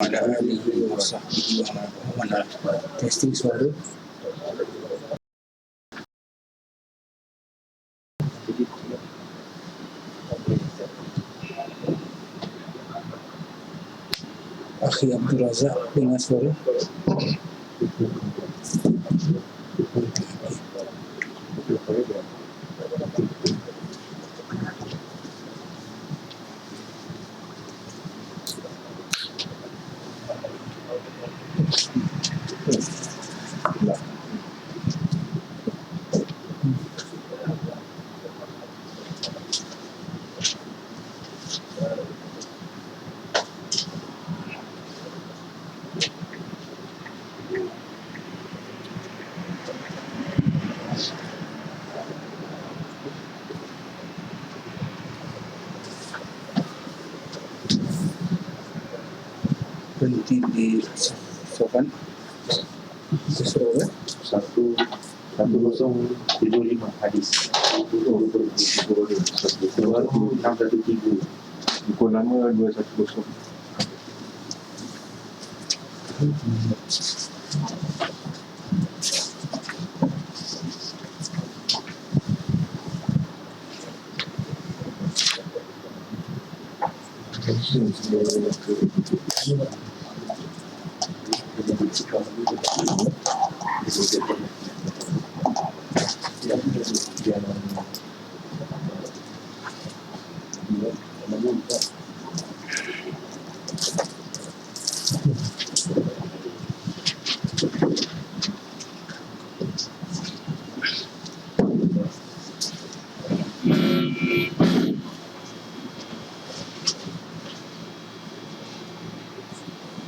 ala alihi wa sahbihi wa man wala. Testing suara. Akhi Abdul Razak dengar suara. Berhenti di sopan. Surah 1075 hadis. Baru 613. Buku lama 210.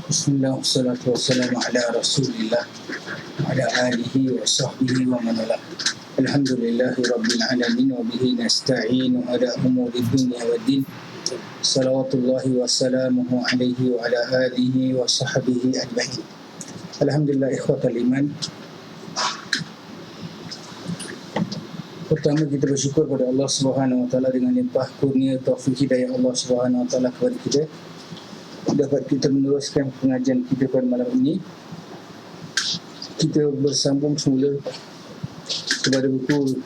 Bismillah, wassalatu wassalamu ala rasulillah wa ala alihi wa sahbihi wa man wala. Alhamdulillahi rabbil alamin wa bihi nasta'inu ala umuri dunya wa din. Salawatullahi wassalamuhu alaihi wa ala alihi wa sahbihi ajma'in. Alhamdulillah ikhwatal iman. Pertama kita bersyukur kepada Allah Subhanahu wa taala dengan limpah kurnia taufik hidayah Allah Subhanahu wa taala kepada kita, dapat kita meneruskan pengajian kita pada malam ini. Kita bersambung semula kepada buku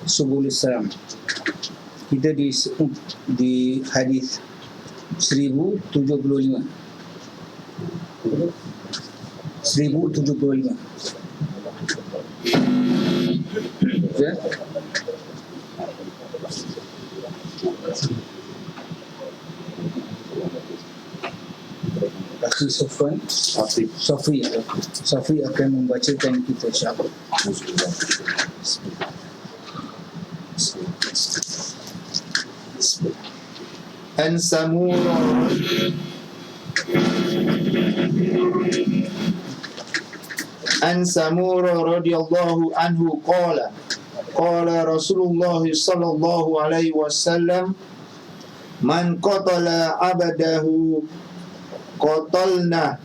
Subulus Salam. Kita di hadis 1075. 1075. Ya. Akhi Sofwan Safi akan membacakan kita insya-Allah. An Samura radhiyallahu anhu qala Rasulullah sallallahu alaihi wasallam man qatala abadahu qatalna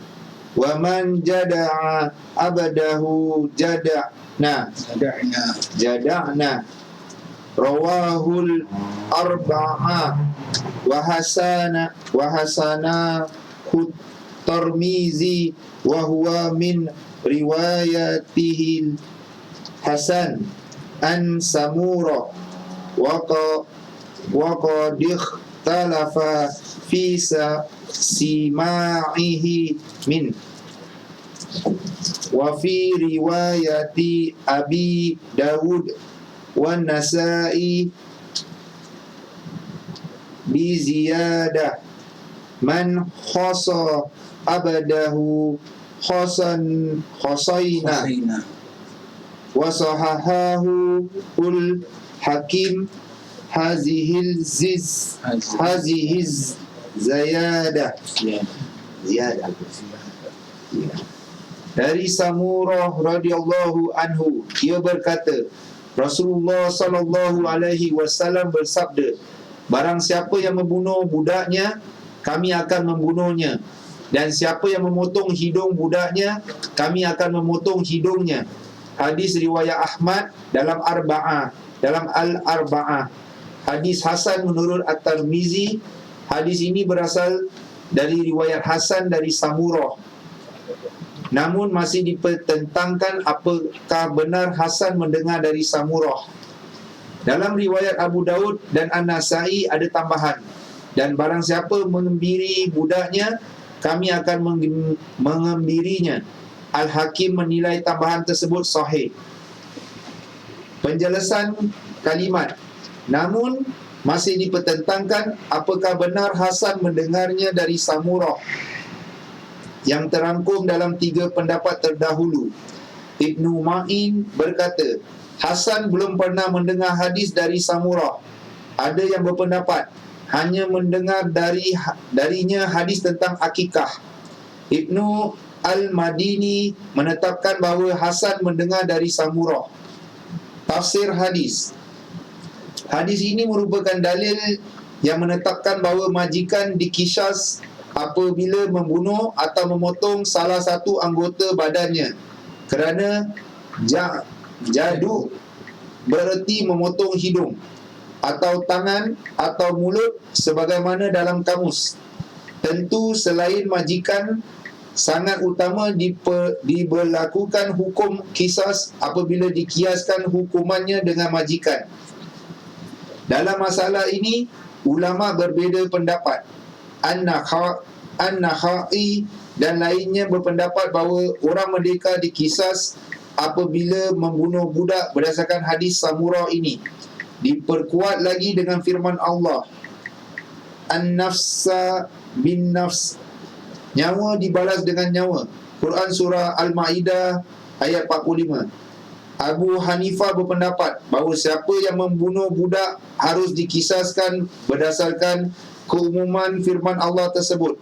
wa man jada'a abadahu jada'na rawahul arba'ah wa hasana Tirmizi wa huwa min riwayatihil Hasan an Samura wa qad ikhtalafa fi sima'ihi min wa fi riwayati Abi Dawud wa Nasa'i bi ziyadah man khasa abadahu khosayna wa sahahahu ul hakim hazihiz ziyadah. Dari Samurah radhiyallahu anhu, ia berkata, Rasulullah sallallahu alaihi wasallam bersabda, barang siapa yang membunuh budaknya, kami akan membunuhnya, dan siapa yang memotong hidung budaknya, kami akan memotong hidungnya. Hadis riwayat Ahmad dalam Al-Arba'ah. Hadis hasan menurut At-Tirmizi. Hadis ini berasal dari riwayat Hasan dari Samurah. Namun masih dipertentangkan apakah benar Hasan mendengar dari Samurah. Dalam riwayat Abu Daud dan An-Nasai ada tambahan, dan barang siapa mengembiri budaknya, kami akan mengembirinya. Al-Hakim menilai tambahan tersebut sahih. Penjelasan kalimat, namun masih dipertentangkan apakah benar Hasan mendengarnya dari Samurah, yang terangkum dalam 3 pendapat terdahulu. Ibnu Ma'in berkata, Hasan belum pernah mendengar hadis dari Samurah. Ada yang berpendapat hanya mendengar darinya hadis tentang akikah. Ibnu Al-Madini menetapkan bahawa Hasan mendengar dari Samurah. Tafsir hadis. Hadis ini merupakan dalil yang menetapkan bahawa majikan dikisas apabila membunuh atau memotong salah satu anggota badannya, kerana jadu bererti memotong hidung atau tangan atau mulut sebagaimana dalam kamus. Tentu selain majikan, sangat utama diberlakukan hukum kisas apabila dikiaskan hukumannya dengan majikan. Dalam masalah ini, ulama berbeza pendapat. An-Nakhai dan lainnya berpendapat bahawa orang merdeka dikisas apabila membunuh budak berdasarkan hadis Samurah ini. Diperkuat lagi dengan firman Allah, An-nafsa bin nafs, nyawa dibalas dengan nyawa. Quran surah Al-Ma'idah ayat 45. Abu Hanifah berpendapat bahawa siapa yang membunuh budak harus dikisaskan berdasarkan keumuman firman Allah tersebut,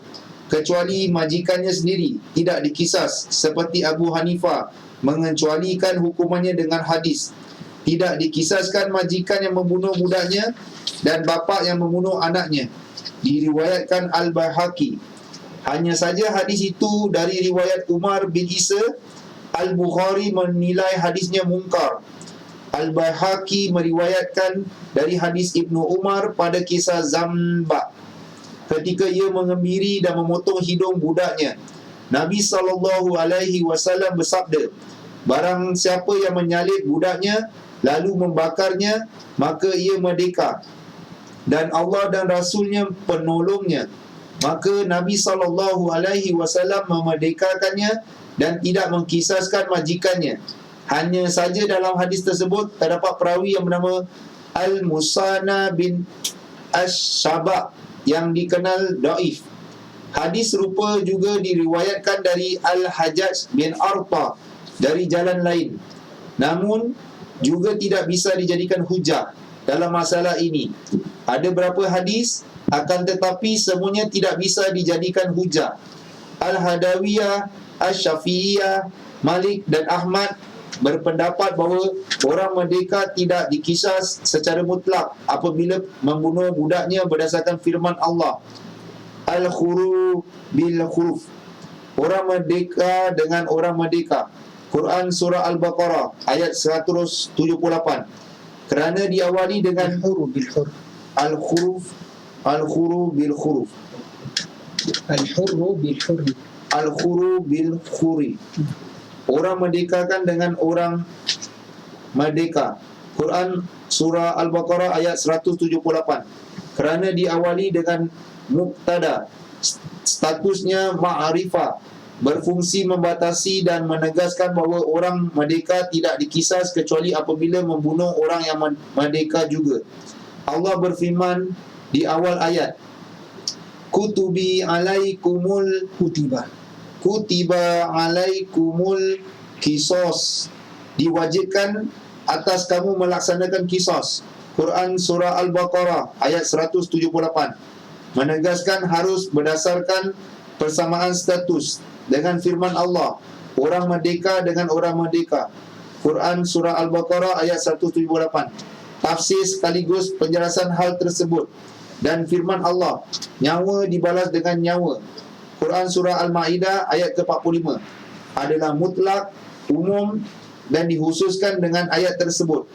kecuali majikannya sendiri tidak dikisas, seperti Abu Hanifah mengecualikan hukumannya dengan hadis, tidak dikisaskan majikan yang membunuh budaknya dan bapa yang membunuh anaknya. Diriwayatkan Al-Baihaqi. Hanya saja hadis itu dari riwayat Umar bin Isa. Al-Bukhari menilai hadisnya mungkar. Al-Baihaqi meriwayatkan dari hadis Ibnu Umar pada kisah Zamba, ketika ia mengembiri dan memotong hidung budaknya. Nabi SAW bersabda, barang siapa yang menyalib budaknya lalu membakarnya, maka ia merdeka, dan Allah dan Rasulnya penolongnya. Maka Nabi SAW memerdekakannya dan tidak mengkisaskan majikannya. Hanya saja dalam hadis tersebut terdapat perawi yang bernama Al-Musana bin Ash-Shaba yang dikenal daif. Hadis serupa juga diriwayatkan dari Al-Hajjaj bin Arta dari jalan lain, namun juga tidak bisa dijadikan hujah dalam masalah ini. Ada beberapa hadis, akan tetapi semuanya tidak bisa dijadikan hujah. Al-Hadawiyah, Asy-Syafi'iyah, Malik dan Ahmad berpendapat bahawa orang merdeka tidak dikisas secara mutlak apabila membunuh budaknya berdasarkan firman Allah, Al-Khuru bil-Khuruf, orang merdeka dengan orang merdeka. Quran surah Al-Baqarah ayat 178. Kerana diawali dengan Al-Khuruf, Al-Khuru bil-Khuruf, Al-Hurru bil-Hurri, Al-Khuru bil-Khuri, orang merdekakan dengan orang merdeka. Quran surah Al-Baqarah ayat 178. Kerana diawali dengan mubtada, statusnya ma'rifah, berfungsi membatasi dan menegaskan bahawa orang merdeka tidak dikisas kecuali apabila membunuh orang yang merdeka juga. Allah berfirman di awal ayat, Kutiba alaikumul kisos, diwajibkan atas kamu melaksanakan kisos. Quran surah Al-Baqarah ayat 178 menegaskan harus berdasarkan persamaan status dengan firman Allah, orang merdeka dengan orang merdeka. Quran surah Al-Baqarah ayat 178. Tafsir sekaligus penjelasan hal tersebut dan firman Allah, nyawa dibalas dengan nyawa. Quran surah Al-Ma'idah ayat ke-45 adalah mutlak, umum dan dikhususkan dengan ayat tersebut.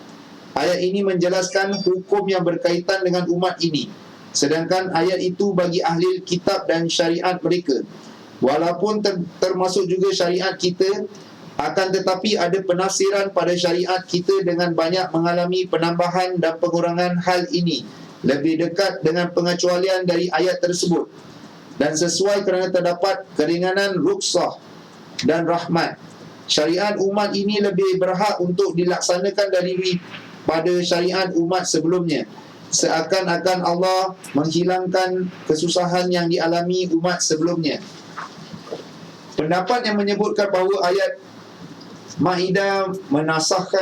Ayat ini menjelaskan hukum yang berkaitan dengan umat ini. sedangkan ayat itu bagi ahli kitab dan syariat mereka. Walaupun termasuk juga syariat kita, akan tetapi ada penafsiran pada syariat kita dengan banyak mengalami penambahan dan pengurangan. Hal ini lebih dekat dengan pengecualian dari ayat tersebut dan sesuai kerana terdapat keringanan rukhsah dan rahmat. Syariat umat ini lebih berhak untuk dilaksanakan daripada syariat umat sebelumnya, seakan-akan Allah menghilangkan kesusahan yang dialami umat sebelumnya. Pendapat yang menyebutkan bahawa ayat Maidah menasakh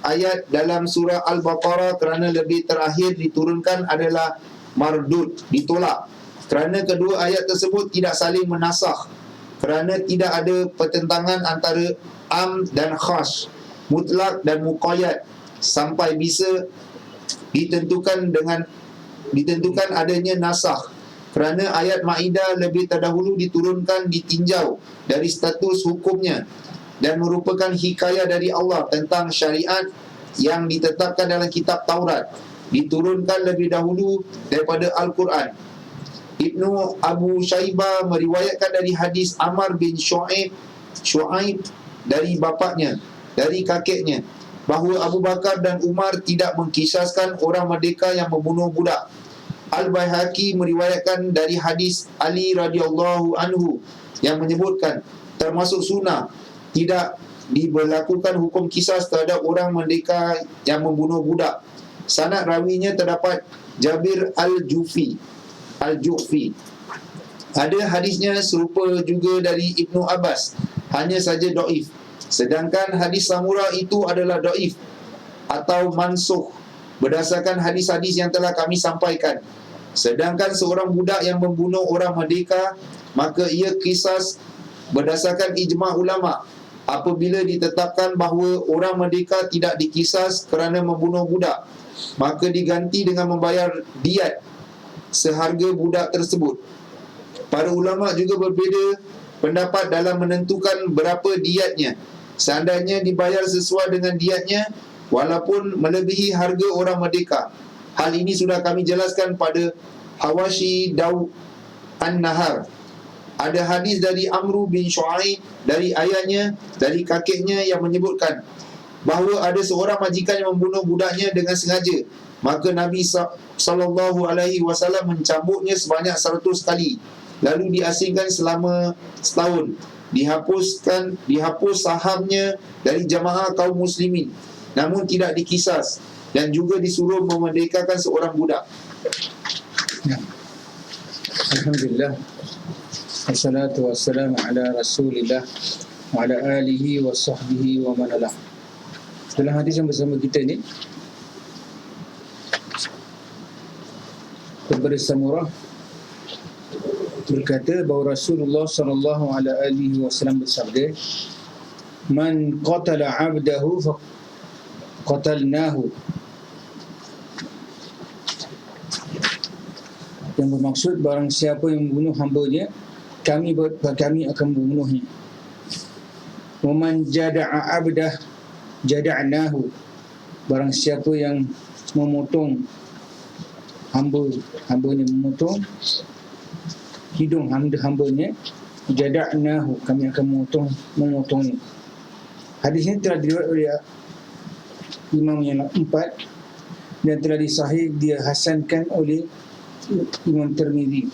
ayat dalam surah Al-Baqarah kerana lebih terakhir diturunkan adalah mardud, ditolak, kerana kedua ayat tersebut tidak saling menasakh, kerana tidak ada pertentangan antara am dan khas, mutlak dan muqayyad, sampai bisa ditentukan adanya nasakh, kerana ayat Maidah lebih terdahulu diturunkan ditinjau dari status hukumnya dan merupakan hikayah dari Allah tentang syariat yang ditetapkan dalam kitab Taurat, diturunkan lebih dahulu daripada Al-Quran. Ibnu Abu Shaybah meriwayatkan dari hadis Amr bin Shu'aib dari bapaknya, dari kakeknya, bahawa Abu Bakar dan Umar tidak mengkisaskan orang merdeka yang membunuh budak. Al-Baihaqi meriwayatkan dari hadis Ali radhiyallahu anhu yang menyebutkan termasuk sunnah tidak diberlakukan hukum kisas terhadap orang merdeka yang membunuh budak. Sanad rawinya terdapat Jabir Al-Jufi. Ada hadisnya serupa juga dari Ibnu Abbas, hanya saja dhaif. Sedangkan hadis Samurah itu adalah dhaif atau mansukh berdasarkan hadis-hadis yang telah kami sampaikan. Sedangkan seorang budak yang membunuh orang merdeka, maka ia kisas berdasarkan ijma' ulama' apabila ditetapkan bahawa orang merdeka tidak dikisas kerana membunuh budak, maka diganti dengan membayar diat seharga budak tersebut. Para ulama' juga berbeza pendapat dalam menentukan berapa diatnya. Seandainya dibayar sesuai dengan diatnya walaupun melebihi harga orang merdeka. Hal ini sudah kami jelaskan pada Hawashi Daud An-Nahar. Ada hadis dari Amru bin Shu'aib dari ayahnya, dari kakeknya yang menyebutkan bahawa ada seorang majikan yang membunuh budaknya dengan sengaja. Maka Nabi SAW mencambuknya sebanyak 100 kali, lalu diasingkan selama setahun. Dihapus sahamnya dari jamaah kaum muslimin, namun tidak dikisas, dan juga disuruh memerdekakan seorang budak. Ya. Alhamdulillah, wassalatu wassalamu ala Rasulillah wa ala alihi wa sahbihi wa man walah. Dalam hadis yang bersama kita ni daripada Samurah berkata bahawa Rasulullah sallallahu alaihi wasallam bersabda, "Man qatala 'abdahu fa qatalnahu." Yang bermaksud barang siapa yang membunuh hamba-Nya, kami akan membunuhnya. Wa man jada'a 'abdah jada'nahu. Barang siapa yang memotong hamba-Nya, memotong hidung hamba-Nya, jada'nahu, kami akan memotongnya. Hadis ini telah diriwayatkan oleh Imam yang 4 dan telah disahih dihasankan oleh Imam Tirmizi.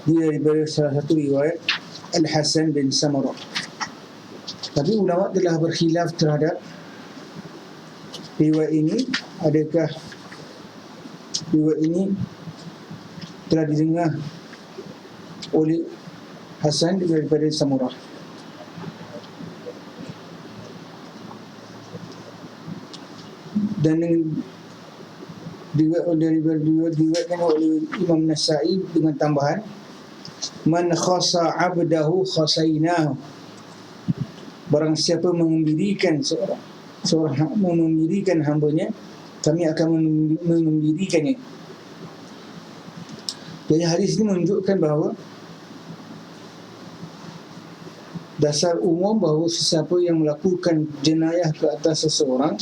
Dia daripada salah satu riwayat Al-Hasan bin Samurah. Tapi ulama telah berkhilaf terhadap riwayat ini. Adakah riwayat ini telah didengar oleh Hasan daripada Samurah? Dan diriwayatkan oleh Imam Nasa'i dengan tambahan, man khasa 'abdahu khasainahu. Barang siapa mengembirikan mengembirikan hamba-Nya, kami akan mengembirikannya. Jadi hadis ini menunjukkan bahawa dasar umum bahawa sesiapa yang melakukan jenayah ke atas seseorang,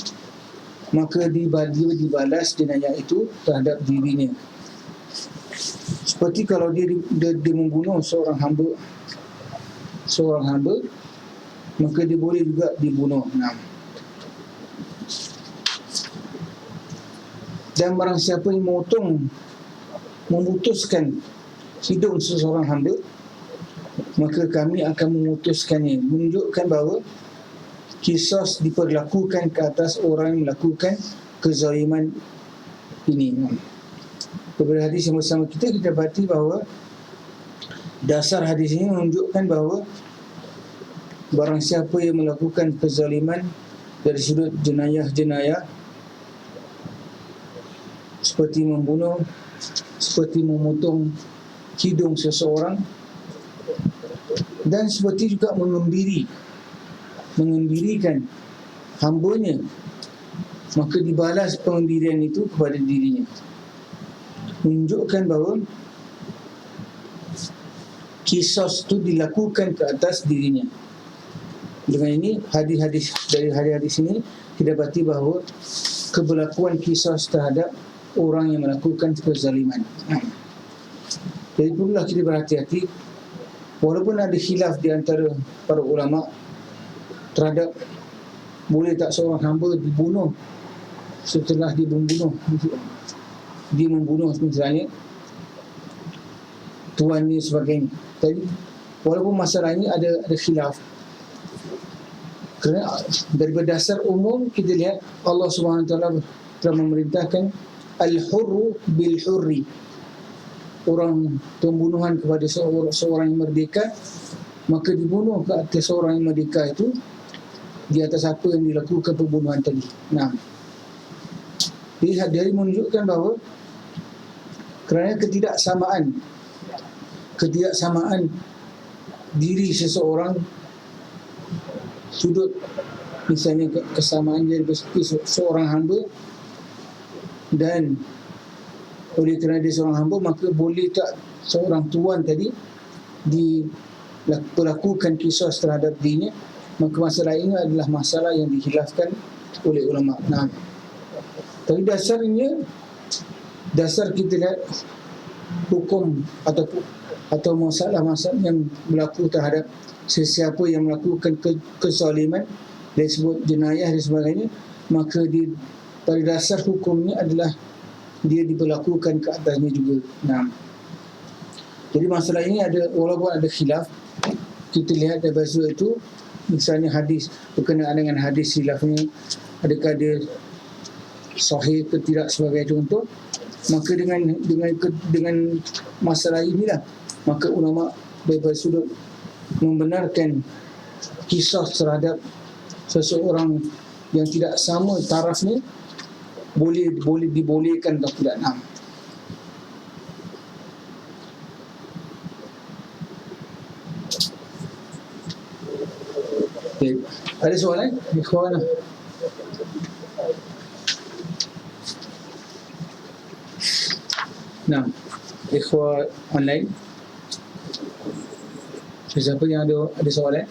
maka dia dibalas jenayah itu terhadap dirinya. Seperti kalau dia membunuh seorang hamba, maka dia boleh juga dibunuh. Dan barang siapa yang memutuskan hidup seseorang hamba, maka kami akan memutuskannya, menunjukkan bahawa qisas diperlakukan ke atas orang yang melakukan kezaliman ini. Daripada hadis yang bersama kita dapati bahawa dasar hadis ini menunjukkan bahawa barang siapa yang melakukan kezaliman dari sudut jenayah-jenayah seperti membunuh, seperti memotong hidung seseorang, dan seperti juga mengembirikan hambanya, maka dibalas pengembirian itu kepada dirinya, menunjukkan bahawa qisas itu dilakukan ke atas dirinya. Dengan ini dari hadis ini kita dapati bahawa keberlakuan qisas terhadap orang yang melakukan kezaliman. Jadi perlulah kita berhati-hati, walaupun ada khilaf di antara para ulama terhadap boleh tak seorang hamba dibunuh setelah dia membunuh misalnya tuannya sebagainya. Jadi walaupun masalah ini ada khilaf, kerana daripada dasar umum kita lihat Allah SWT telah memerintahkan al-hurru bil-hurri, orang pembunuhan kepada seorang yang merdeka, maka dibunuh ke atas seorang yang merdeka itu di atas apa yang dilakukan pembunuhan tadi. Jadi dari menunjukkan bahawa kerana ketidaksamaan diri seseorang, sudut misalnya kesamaan dari seorang hamba, dan oleh kerana dia seorang hamba, maka boleh tak seorang tuan tadi dilakukan qisas terhadap dirinya. Maka masalah ini adalah masalah yang dihilafkan oleh ulama. Tapi dasar kita lihat hukum atau masalah-masalah yang berlaku terhadap sesiapa yang melakukan kezaliman dari sebut jenayah dan sebagainya, maka pada dasar hukumnya adalah dia diberlakukan ke atasnya juga. Jadi masalah ini walaupun ada khilaf, kita lihat daripada sudut itu, misalnya hadis berkenaan dengan hadis khilafnya, adakah dia sahih ke tidak sebagai contoh, maka dengan masalah inilah maka ulama daripada sudut membenarkan kisah terhadap seseorang yang tidak sama tarafnya boleh dibolehkan atau tidak. Okay. Ada soalan? Ikhwan? Ikhwan online. Siapa yang ada soalan?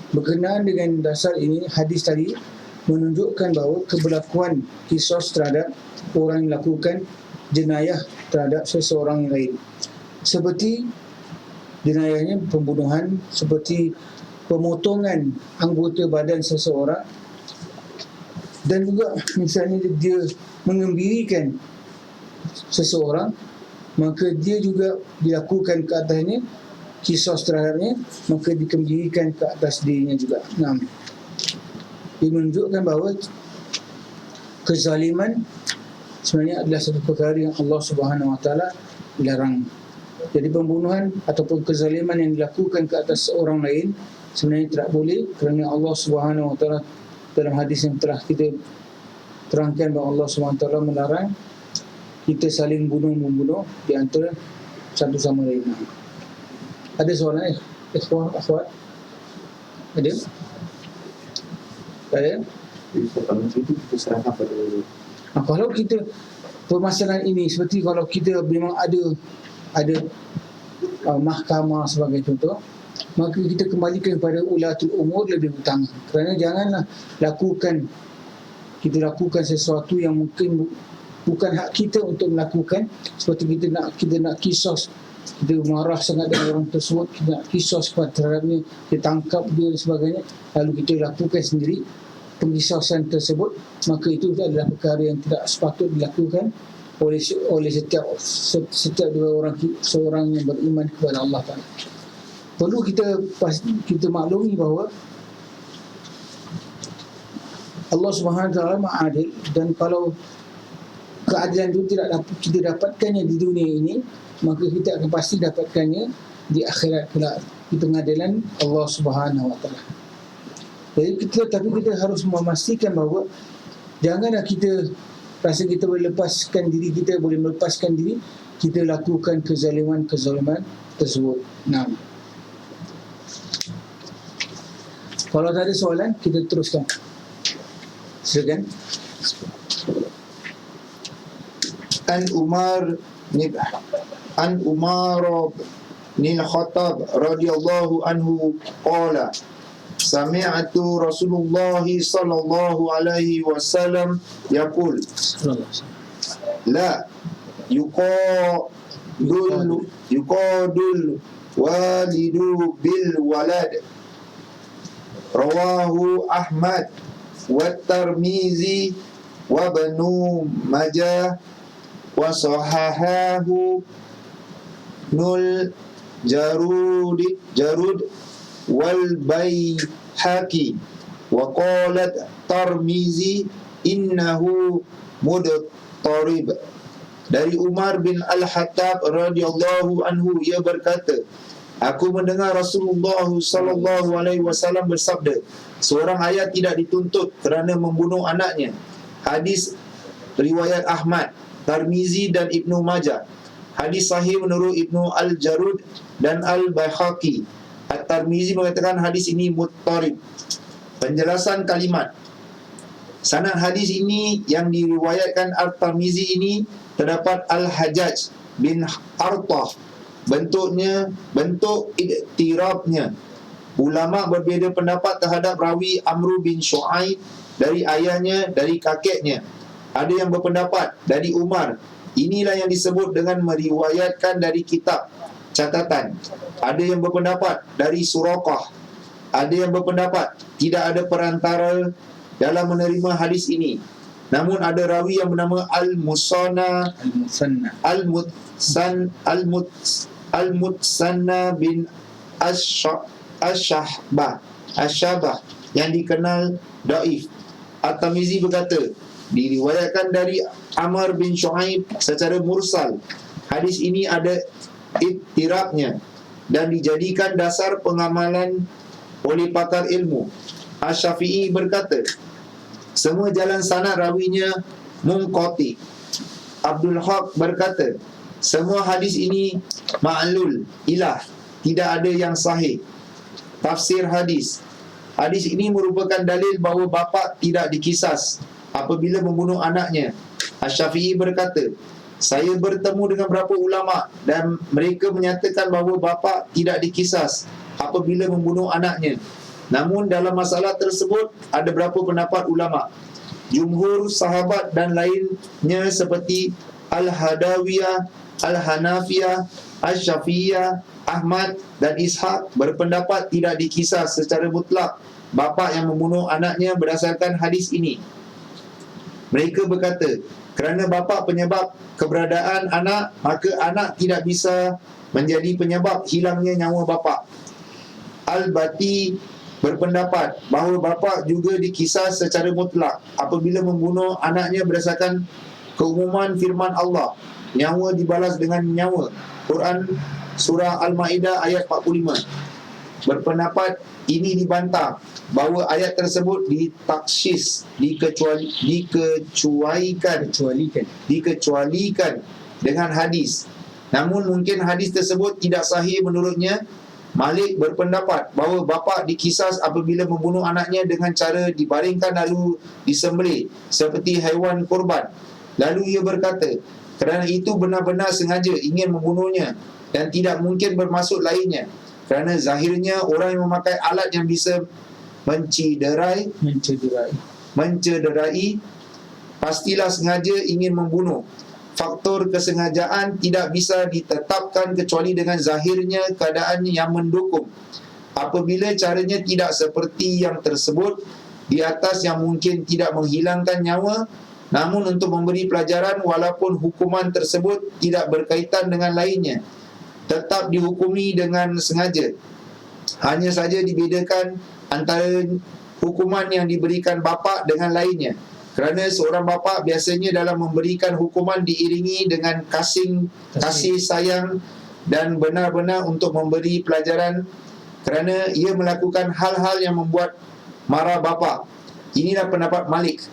Berkenaan dengan dasar ini, hadis tadi menunjukkan bahawa keberlakuan qisas terhadap orang yang melakukan jenayah terhadap seseorang lain, seperti jenayahnya pembunuhan, seperti pemotongan anggota badan seseorang, dan juga misalnya dia mengembirikan seseorang, maka dia juga dilakukan ke atasnya qisas terhadapnya, maka dikembirikan ke atas dirinya juga. Dia menunjukkan bahawa kezaliman sebenarnya adalah satu perkara yang Allah Subhanahu Wa Taala larang. Jadi pembunuhan ataupun kezaliman yang dilakukan ke atas orang lain sebenarnya tidak boleh, kerana Allah Subhanahu Wa Taala dalam hadis yang telah kita terangkan bahawa Allah Subhanahu Wa Taala melarang kita saling bunuh-membunuh di antara satu sama lain. Ada soalan ikhwan, akhwat? Ada? Ada? Kalau itu kita serahkan pada kalau kita permasalahan ini seperti kalau kita memang ada mahkamah sebagai contoh, maka kita kembalikan kepada ulatul umur lebih utama. Kerana janganlah kita lakukan sesuatu yang mungkin bukan hak kita untuk melakukan. Seperti kita nak kisos, kita marah sangat dengan orang tersebut, kita nak kisos terhadapnya, kita tangkap dia dan sebagainya, lalu kita lakukan sendiri pengkisasan tersebut, maka itu adalah perkara yang tidak sepatut dilakukan oleh setiap seorang yang beriman kepada Allah Ta'ala. Perlu kita maklumi bahawa Allah Subhanahu Wa Taala Maha Adil, dan kalau keadilan itu tidak dapat kita dapatkannya di dunia ini, maka kita akan pasti dapatkannya di akhirat kelak, di pengadilan Allah Subhanahu Wa Taala. Jadi tapi kita harus memastikan bahawa janganlah kita rasa kita boleh lepaskan diri, kita lakukan kezaliman tersebut. Nah, kalau tak ada soalan, kita teruskan. Silakan. An Umar bin Khattab radhiyallahu anhu qala sami'tu Rasulullah sallallahu alaihi wasallam yaqul la yuqadul walidu bil walad, rawahu Ahmad wa Tirmizi wa Ibnu Majah wa sahahahu Nul Jarud wal Baihaqi wa qalat Tirmizi innahu mudtarib. Dari Umar bin Al-Khattab radhiyallahu anhu, ia berkata, aku mendengar Rasulullah sallallahu alaihi wasallam bersabda, seorang ayah tidak dituntut kerana membunuh anaknya. Hadis riwayat Ahmad, Tirmizi dan Ibnu Majah. Hadis sahih menurut Ibnu Al-Jarud dan Al-Baihaqi. At-Tirmizi mengatakan hadis ini muttarib. Penjelasan kalimat. Sanad hadis ini yang diriwayatkan At-Tirmizi ini terdapat Al-Hajjaj bin Artah. Bentuk iktirabnya. Ulama berbeza pendapat terhadap rawi Amru bin Shu'aib, dari ayahnya, dari kakeknya. Ada yang berpendapat dari Umar. Inilah yang disebut dengan meriwayatkan dari kitab catatan. Ada yang berpendapat dari Suraqah. Ada yang berpendapat tidak ada perantara dalam menerima hadis ini. Namun ada rawi yang bernama Al-Mutsanna bin Asyabah yang dikenal daif. At-Tirmizi berkata, diriwayatkan dari Amr bin Shu'aib secara mursal. Hadis ini ada iktirabnya dan dijadikan dasar pengamalan oleh pakar ilmu. Asy-Syafi'i berkata, semua jalan sanad rawinya munqati. Abdul Haq berkata, semua hadis ini ma'lul ilah, tidak ada yang sahih. Tafsir hadis. Hadis ini merupakan dalil bahawa bapa tidak dikisas apabila membunuh anaknya. Asy-Syafi'i berkata, saya bertemu dengan beberapa ulama dan mereka menyatakan bahawa bapa tidak dikisas apabila membunuh anaknya. Namun dalam masalah tersebut ada beberapa pendapat ulama. Jumhur sahabat dan lainnya seperti Al-Hadawiyah, Al-Hanafiyah, Asy-Syafi'iyah, Ahmad dan Ishaq berpendapat tidak dikisas secara mutlak bapa yang membunuh anaknya berdasarkan hadis ini. Mereka berkata, kerana bapa penyebab keberadaan anak, maka anak tidak bisa menjadi penyebab hilangnya nyawa bapa. Al-Bati berpendapat bahawa bapa juga dikisas secara mutlak apabila membunuh anaknya berdasarkan keumuman firman Allah, nyawa dibalas dengan nyawa. Quran Surah Al-Ma'idah ayat 45. Berpendapat ini dibantah bahawa ayat tersebut ditaksis, dikecualikan dengan hadis. Namun mungkin hadis tersebut tidak sahih menurutnya. Malik berpendapat bahawa bapa dikisas apabila membunuh anaknya dengan cara dibaringkan lalu disembelih seperti haiwan korban. Lalu ia berkata, kerana itu benar-benar sengaja ingin membunuhnya dan tidak mungkin bermaksud lainnya. Kerana zahirnya orang yang memakai alat yang bisa mencederai, pastilah sengaja ingin membunuh. Faktor kesengajaan tidak bisa ditetapkan kecuali dengan zahirnya keadaan yang mendukung. Apabila caranya tidak seperti yang tersebut di atas, yang mungkin tidak menghilangkan nyawa, namun untuk memberi pelajaran, walaupun hukuman tersebut tidak berkaitan dengan lainnya, tetap dihukumi dengan sengaja. Hanya saja dibedakan antara hukuman yang diberikan bapa dengan lainnya. Kerana seorang bapa biasanya dalam memberikan hukuman diiringi dengan kasih sayang dan benar-benar untuk memberi pelajaran, kerana ia melakukan hal-hal yang membuat marah bapa. Inilah pendapat Malik.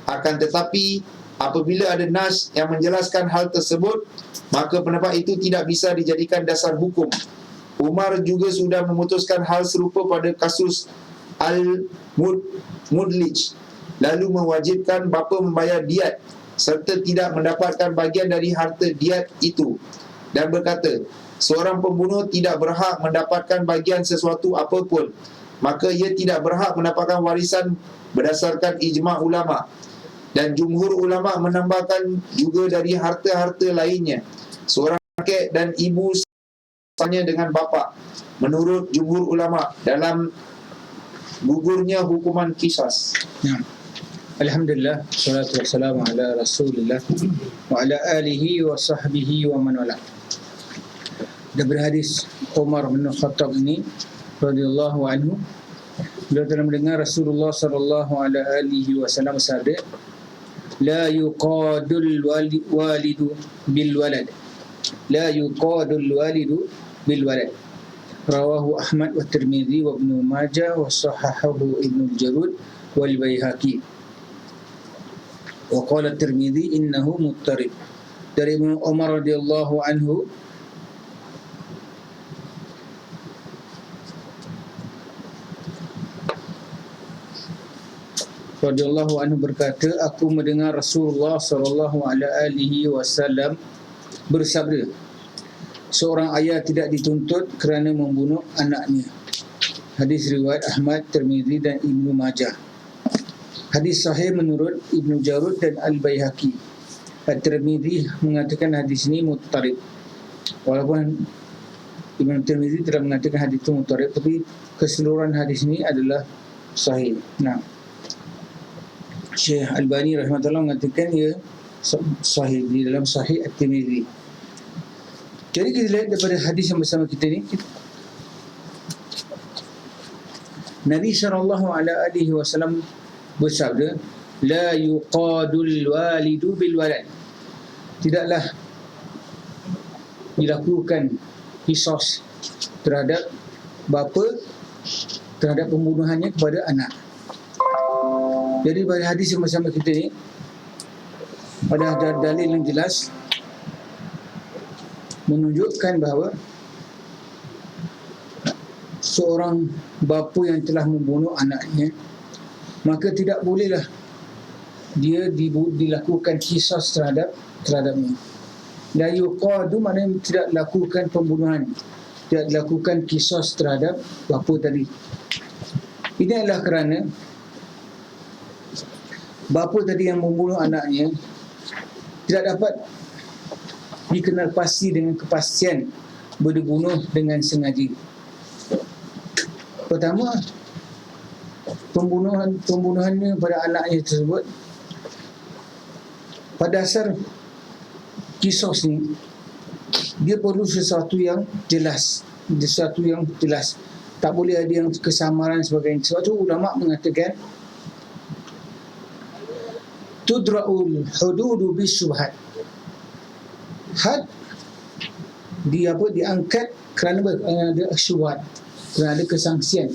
Akan tetapi apabila ada nas yang menjelaskan hal tersebut, maka pendapat itu tidak bisa dijadikan dasar hukum. Umar juga sudah memutuskan hal serupa pada kasus Al-Mudlij, lalu mewajibkan bapa membayar diat serta tidak mendapatkan bahagian dari harta diat itu, dan berkata, seorang pembunuh tidak berhak mendapatkan bahagian sesuatu apapun, maka ia tidak berhak mendapatkan warisan berdasarkan ijma' ulama'. Dan jumhur ulama' menambahkan juga dari harta-harta lainnya. Seorang kakek dan ibu sama dengan bapa, menurut jumhur ulama' dalam gugurnya hukuman qisas. Ya. Alhamdulillah, salatu wassalamu ala Rasulillah wa ala alihi wa sahbihi wa man wala. Daripada hadis Umar bin Khattab ini radhiyallahu anhu, beliau telah mendengar Rasulullah sallallahu alaihi wasallam bersabda, la yuqadul walidu bil walad, la yuqadul walidu bil walad. Rawahu Ahmad wa Tirmidzi wa Ibnu Majah wa sahahahu Ibnu Jarud wal Baihaqi. Wa qala Tirmidzi innahu muttarib. Dari Ibnu Umar radhiyallahu anhu, berkata, aku mendengar Rasulullah sallallahu alaihi wasallam bersabda, seorang ayah tidak dituntut kerana membunuh anaknya. Hadis riwayat Ahmad, Tirmidzi dan Ibnu Majah. Hadis sahih menurut Ibnu Jarud dan Al-Baihaqi. At-Tirmidzi mengatakan hadis ini muttarib. Walaupun Ibnu Tirmidzi telah mengatakan hadis itu muttarib, tapi keseluruhan hadis ini adalah sahih. Nah, Syekh Albani rahimahullah mengatakan ia sahih di dalam Sahih At-Tirmidzi. Jadi kita lihat daripada hadis yang bersama kita ni, Nabi SAW bersabda, la yuqadul walidu bil walad, tidaklah dilakukan qisas terhadap bapa terhadap pembunuhannya kepada anak. Jadi pada hadis yang bersama kita ni ada dalil yang jelas menunjukkan bahawa seorang bapa yang telah membunuh anaknya, maka tidak bolehlah dia dilakukan qisas terhadapnya. La yuqadu maknanya tidak lakukan pembunuhan, tidak dilakukan qisas terhadap bapa tadi. Ini adalah kerana bapa tadi yang membunuh anaknya tidak dapat dikenal pasti dengan kepastian berbunuh dengan sengaja. Pertama, pembunuhannya pada anaknya tersebut, pada dasar kisos ni dia perlu sesuatu yang jelas, tak boleh ada yang kesamaran sebagainya. Sebab tu ulama mengatakan tudra'ul hududu bisyubhat, had diangkat kerana ada syubhat, kerana ada kesangsian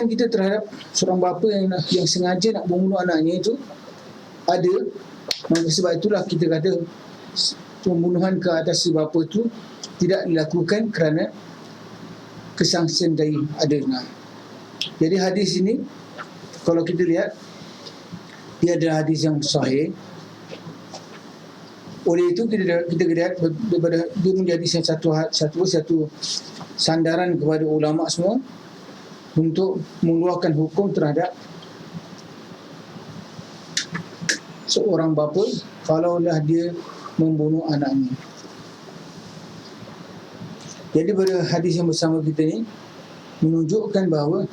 kita terhadap seorang bapa yang sengaja nak membunuh anaknya itu ada. Maka sebab itulah kita kata pembunuhan ke atas si bapa itu tidak dilakukan kerana kesangsian tadi ada. Jadi hadis ini kalau kita lihat, dia adalah hadis yang sahih Oleh itu kita lihat daripada dia menjadi satu sandaran kepada ulama semua untuk mengeluarkan hukum terhadap seorang bapa kalaulah dia membunuh anaknya. Jadi pada hadis yang bersama kita ni menunjukkan bahawa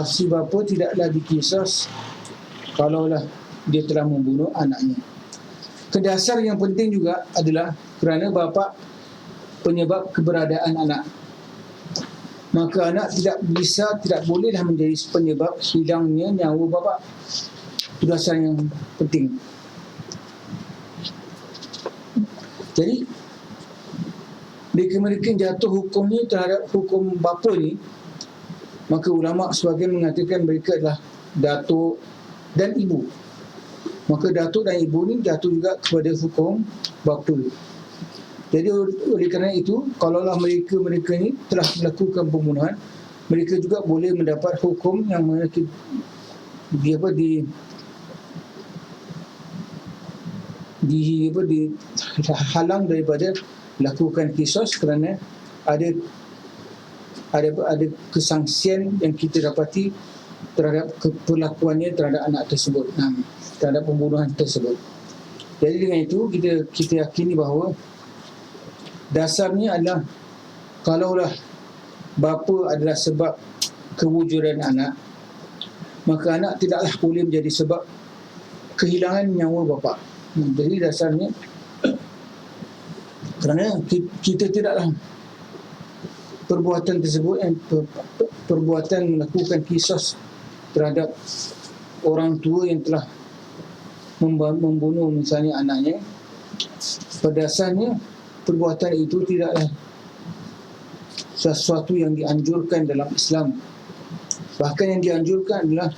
si bapa tidaklah dikisas kalaulah dia telah membunuh anaknya. Kedasar yang penting juga adalah kerana bapa penyebab keberadaan anak. Maka anak tidak bolehlah menjadi penyebab hilangnya nyawa bapa. Itu dasar yang penting. Jadi mereka yang jatuh hukumnya terhadap hukum bapa ni, maka ulama sebagian mengatakan mereka adalah datuk dan ibu. Maka datuk dan ibu ni jatuh juga kepada hukum bapa. Jadi oleh kerana itu, kalaulah mereka ni telah melakukan pembunuhan, mereka juga boleh mendapat hukum yang dihalang daripada lakukan kisos kerana ada kesangsian yang kita dapati terhadap perlakuannya terhadap anak tersebut, terhadap pembunuhan tersebut. Jadi dengan itu kita yakini bahawa dasarnya adalah kalaulah bapa adalah sebab kewujudan anak, maka anak tidaklah boleh menjadi sebab kehilangan nyawa bapa. Jadi dasarnya kerana kita tidaklah perbuatan tersebut perbuatan melakukan kisos terhadap orang tua yang telah membunuh misalnya anaknya, pada dasarnya perbuatan itu tidaklah sesuatu yang dianjurkan dalam Islam. Bahkan yang dianjurkan adalah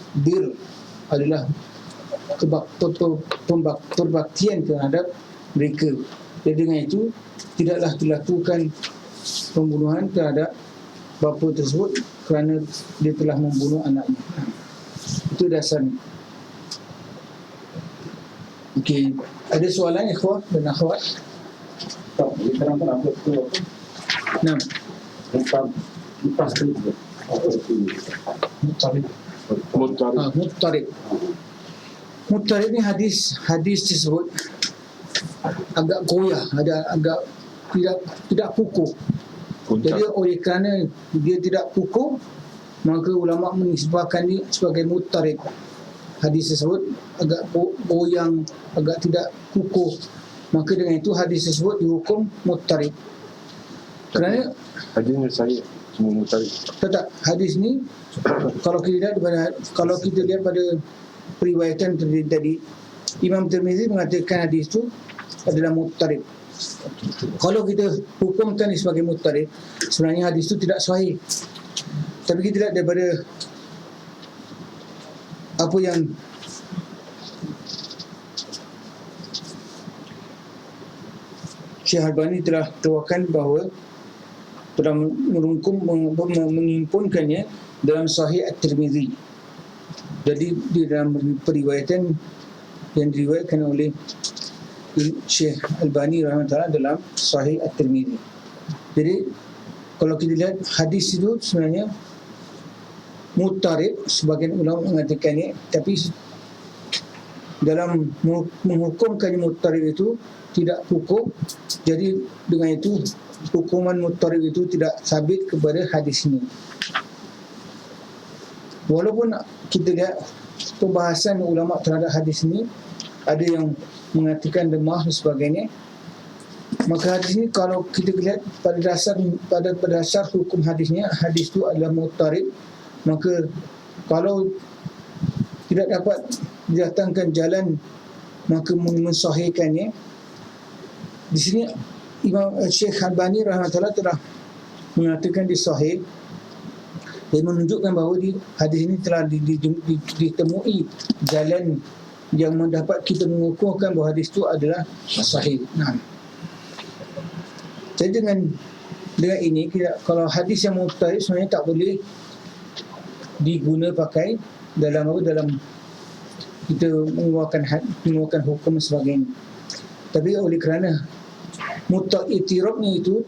adalah perbaktian terhadap mereka. Jadi dengan itu tidaklah dilakukan pembunuhan terhadap bapa tersebut kerana dia telah membunuh anaknya. Itu dasarnya. Okey, ada soalan ikhwah dan akhwat? Tak, dia terangkan apa tu apa? Nah, Lepas tu apa tu? Muttarib. Muttarib ni hadis tersebut agak goyah, agak tidak kukuh. Jadi oleh kerana dia tidak kukuh, maka ulama menisbahkan dia sebagai muttarib. Hadis tersebut agak goyang, agak tidak kukuh, maka dengan itu hadis tersebut dihukum muttarib. Kerana Hadisnya saya semua muttarib. tak, hadis ni kalau kita lihat pada periwayatan tadi, Imam Tirmizi mengatakan hadis itu adalah muttarib. Kalau kita hukumkan ini sebagai muttarib, sebenarnya hadis itu tidak sahih. Tapi kita lihat daripada apa yang Syekh Albani telah keluarkan bahawa telah menghimpunkannya dalam Sahih At-Tirmizi. Jadi di dalam periwayatan yang diriwayatkan oleh Syekh Albani rahimahullah dalam Sahih At-Tirmizi. Jadi kalau kita lihat hadis itu sebenarnya muttarib, sebagian ulama mengatakannya, tapi dalam menghukumkan muttarib itu tidak hukum. Jadi dengan itu hukuman muttarib itu tidak sabit kepada hadis ini. Walaupun kita lihat pembahasan ulama terhadap hadis ini, ada yang mengatakan lemah dan sebagainya, maka hadis ini kalau kita lihat pada dasar hukum hadisnya, hadis itu adalah muttarib. Maka kalau tidak dapat didatangkan jalan, maka mensahihkannya. Di sini Imam Syekh Albani rahimahullah telah mengatakan di sahih dan menunjukkan bahawa di hadis ini telah ditemui jalan yang mendapat kita mengukuhkan bahawa hadis itu adalah sahih. Jadi dengan ini kalau hadis yang muttarib sebenarnya tak boleh diguna pakai dalam kita mengeluarkan hukum sebagainya. Tapi oleh kerana mutlak itirabnya itu,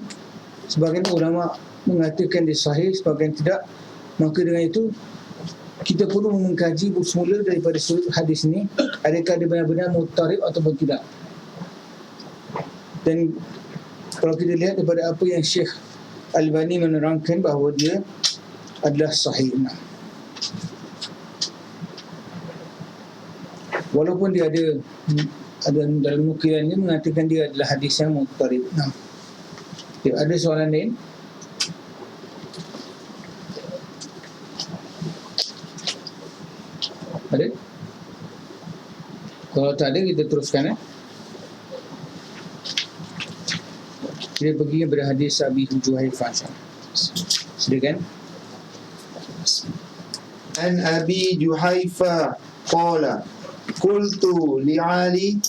sebagian ulama mengatakan dia sahih, sebagian tidak, maka dengan itu kita perlu mengkaji bersemula daripada hadis ini, adakah dia benar-benar muttarib ataupun tidak. Dan kalau kita lihat daripada apa yang Syekh Albani menerangkan bahawa dia adalah sahih. Walaupun dia ada dalam nukilan ini mengatakan dia adalah hadis yang muttarib. Ya, ada soalan lain? Ada? Kalau tak ada, kita teruskan. Kita pergi kepada hadis Abi Juhaifah. Silakan. An Abi Juhaifah qala qultu li Ali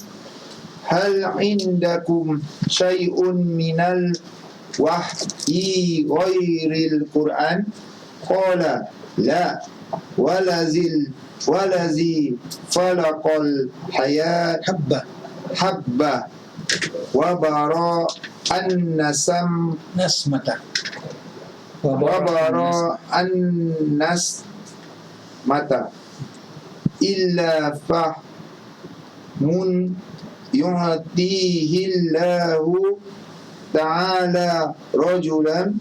hal indakum syai'un minal wahyi ghairil Qur'an qala la walazi falaqal hayat habba wa bara an-nasam Nasmata. wa bara an-nas mata illa fahmun yu'tihillahu ta'ala rajulan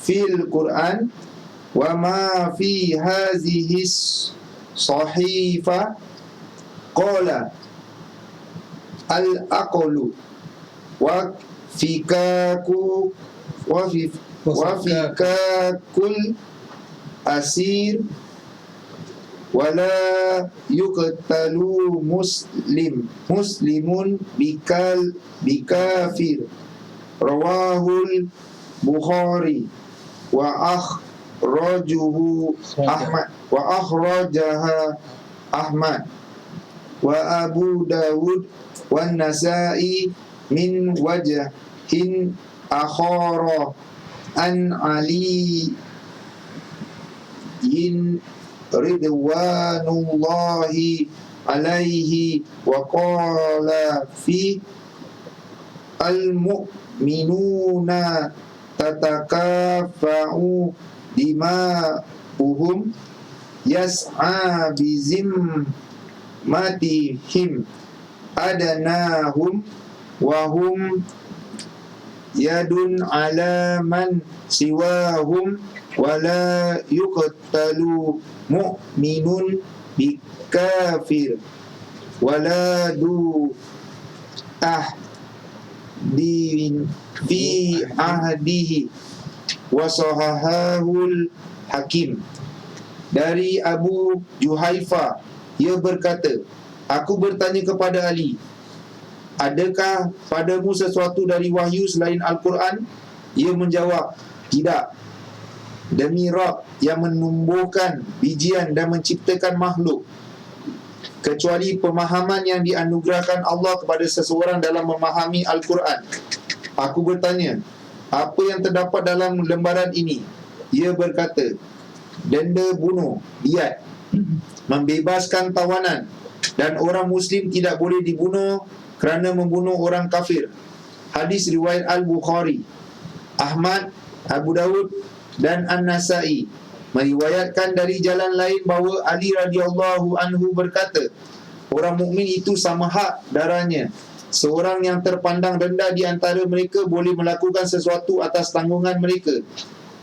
fil Qur'an wa ma fi hazihi sahifa qala al-aqlu wa fikakul asir wala yuqtalu muslimun bikafir rawahul Bukhari wa akhrajaha Ahmad wa Abu Dawud wa Nasa'i min wajhin akhara an Ali ridwanullahi alaihi wa qala fi al-mu'minuna tatakafa'u dima'uhum yas'a bizimmatihim adanahum wa hum yadun ala man siwahum wala yuqtalu mu'minun bikafir wala du ahdin fi ahdihi wa sahahahul Hakim. Dari Abu Juhaifah, ia berkata, aku bertanya kepada Ali, adakah padamu sesuatu dari wahyu selain Al-Quran? Ia menjawab, tidak. Demi Rabb yang menumbuhkan bijian dan menciptakan makhluk, kecuali pemahaman yang dianugerahkan Allah kepada seseorang dalam memahami Al-Quran. Aku bertanya, apa yang terdapat dalam lembaran ini? Ia berkata, denda bunuh, diat, membebaskan tawanan, dan orang Muslim tidak boleh dibunuh kerana membunuh orang kafir. Hadis riwayat Al-Bukhari, Ahmad, Abu Dawud dan An-Nasa'i meriwayatkan dari jalan lain bahawa Ali radhiyallahu anhu berkata, orang mukmin itu sama hak darahnya. Seorang yang terpandang rendah di antara mereka boleh melakukan sesuatu atas tanggungan mereka.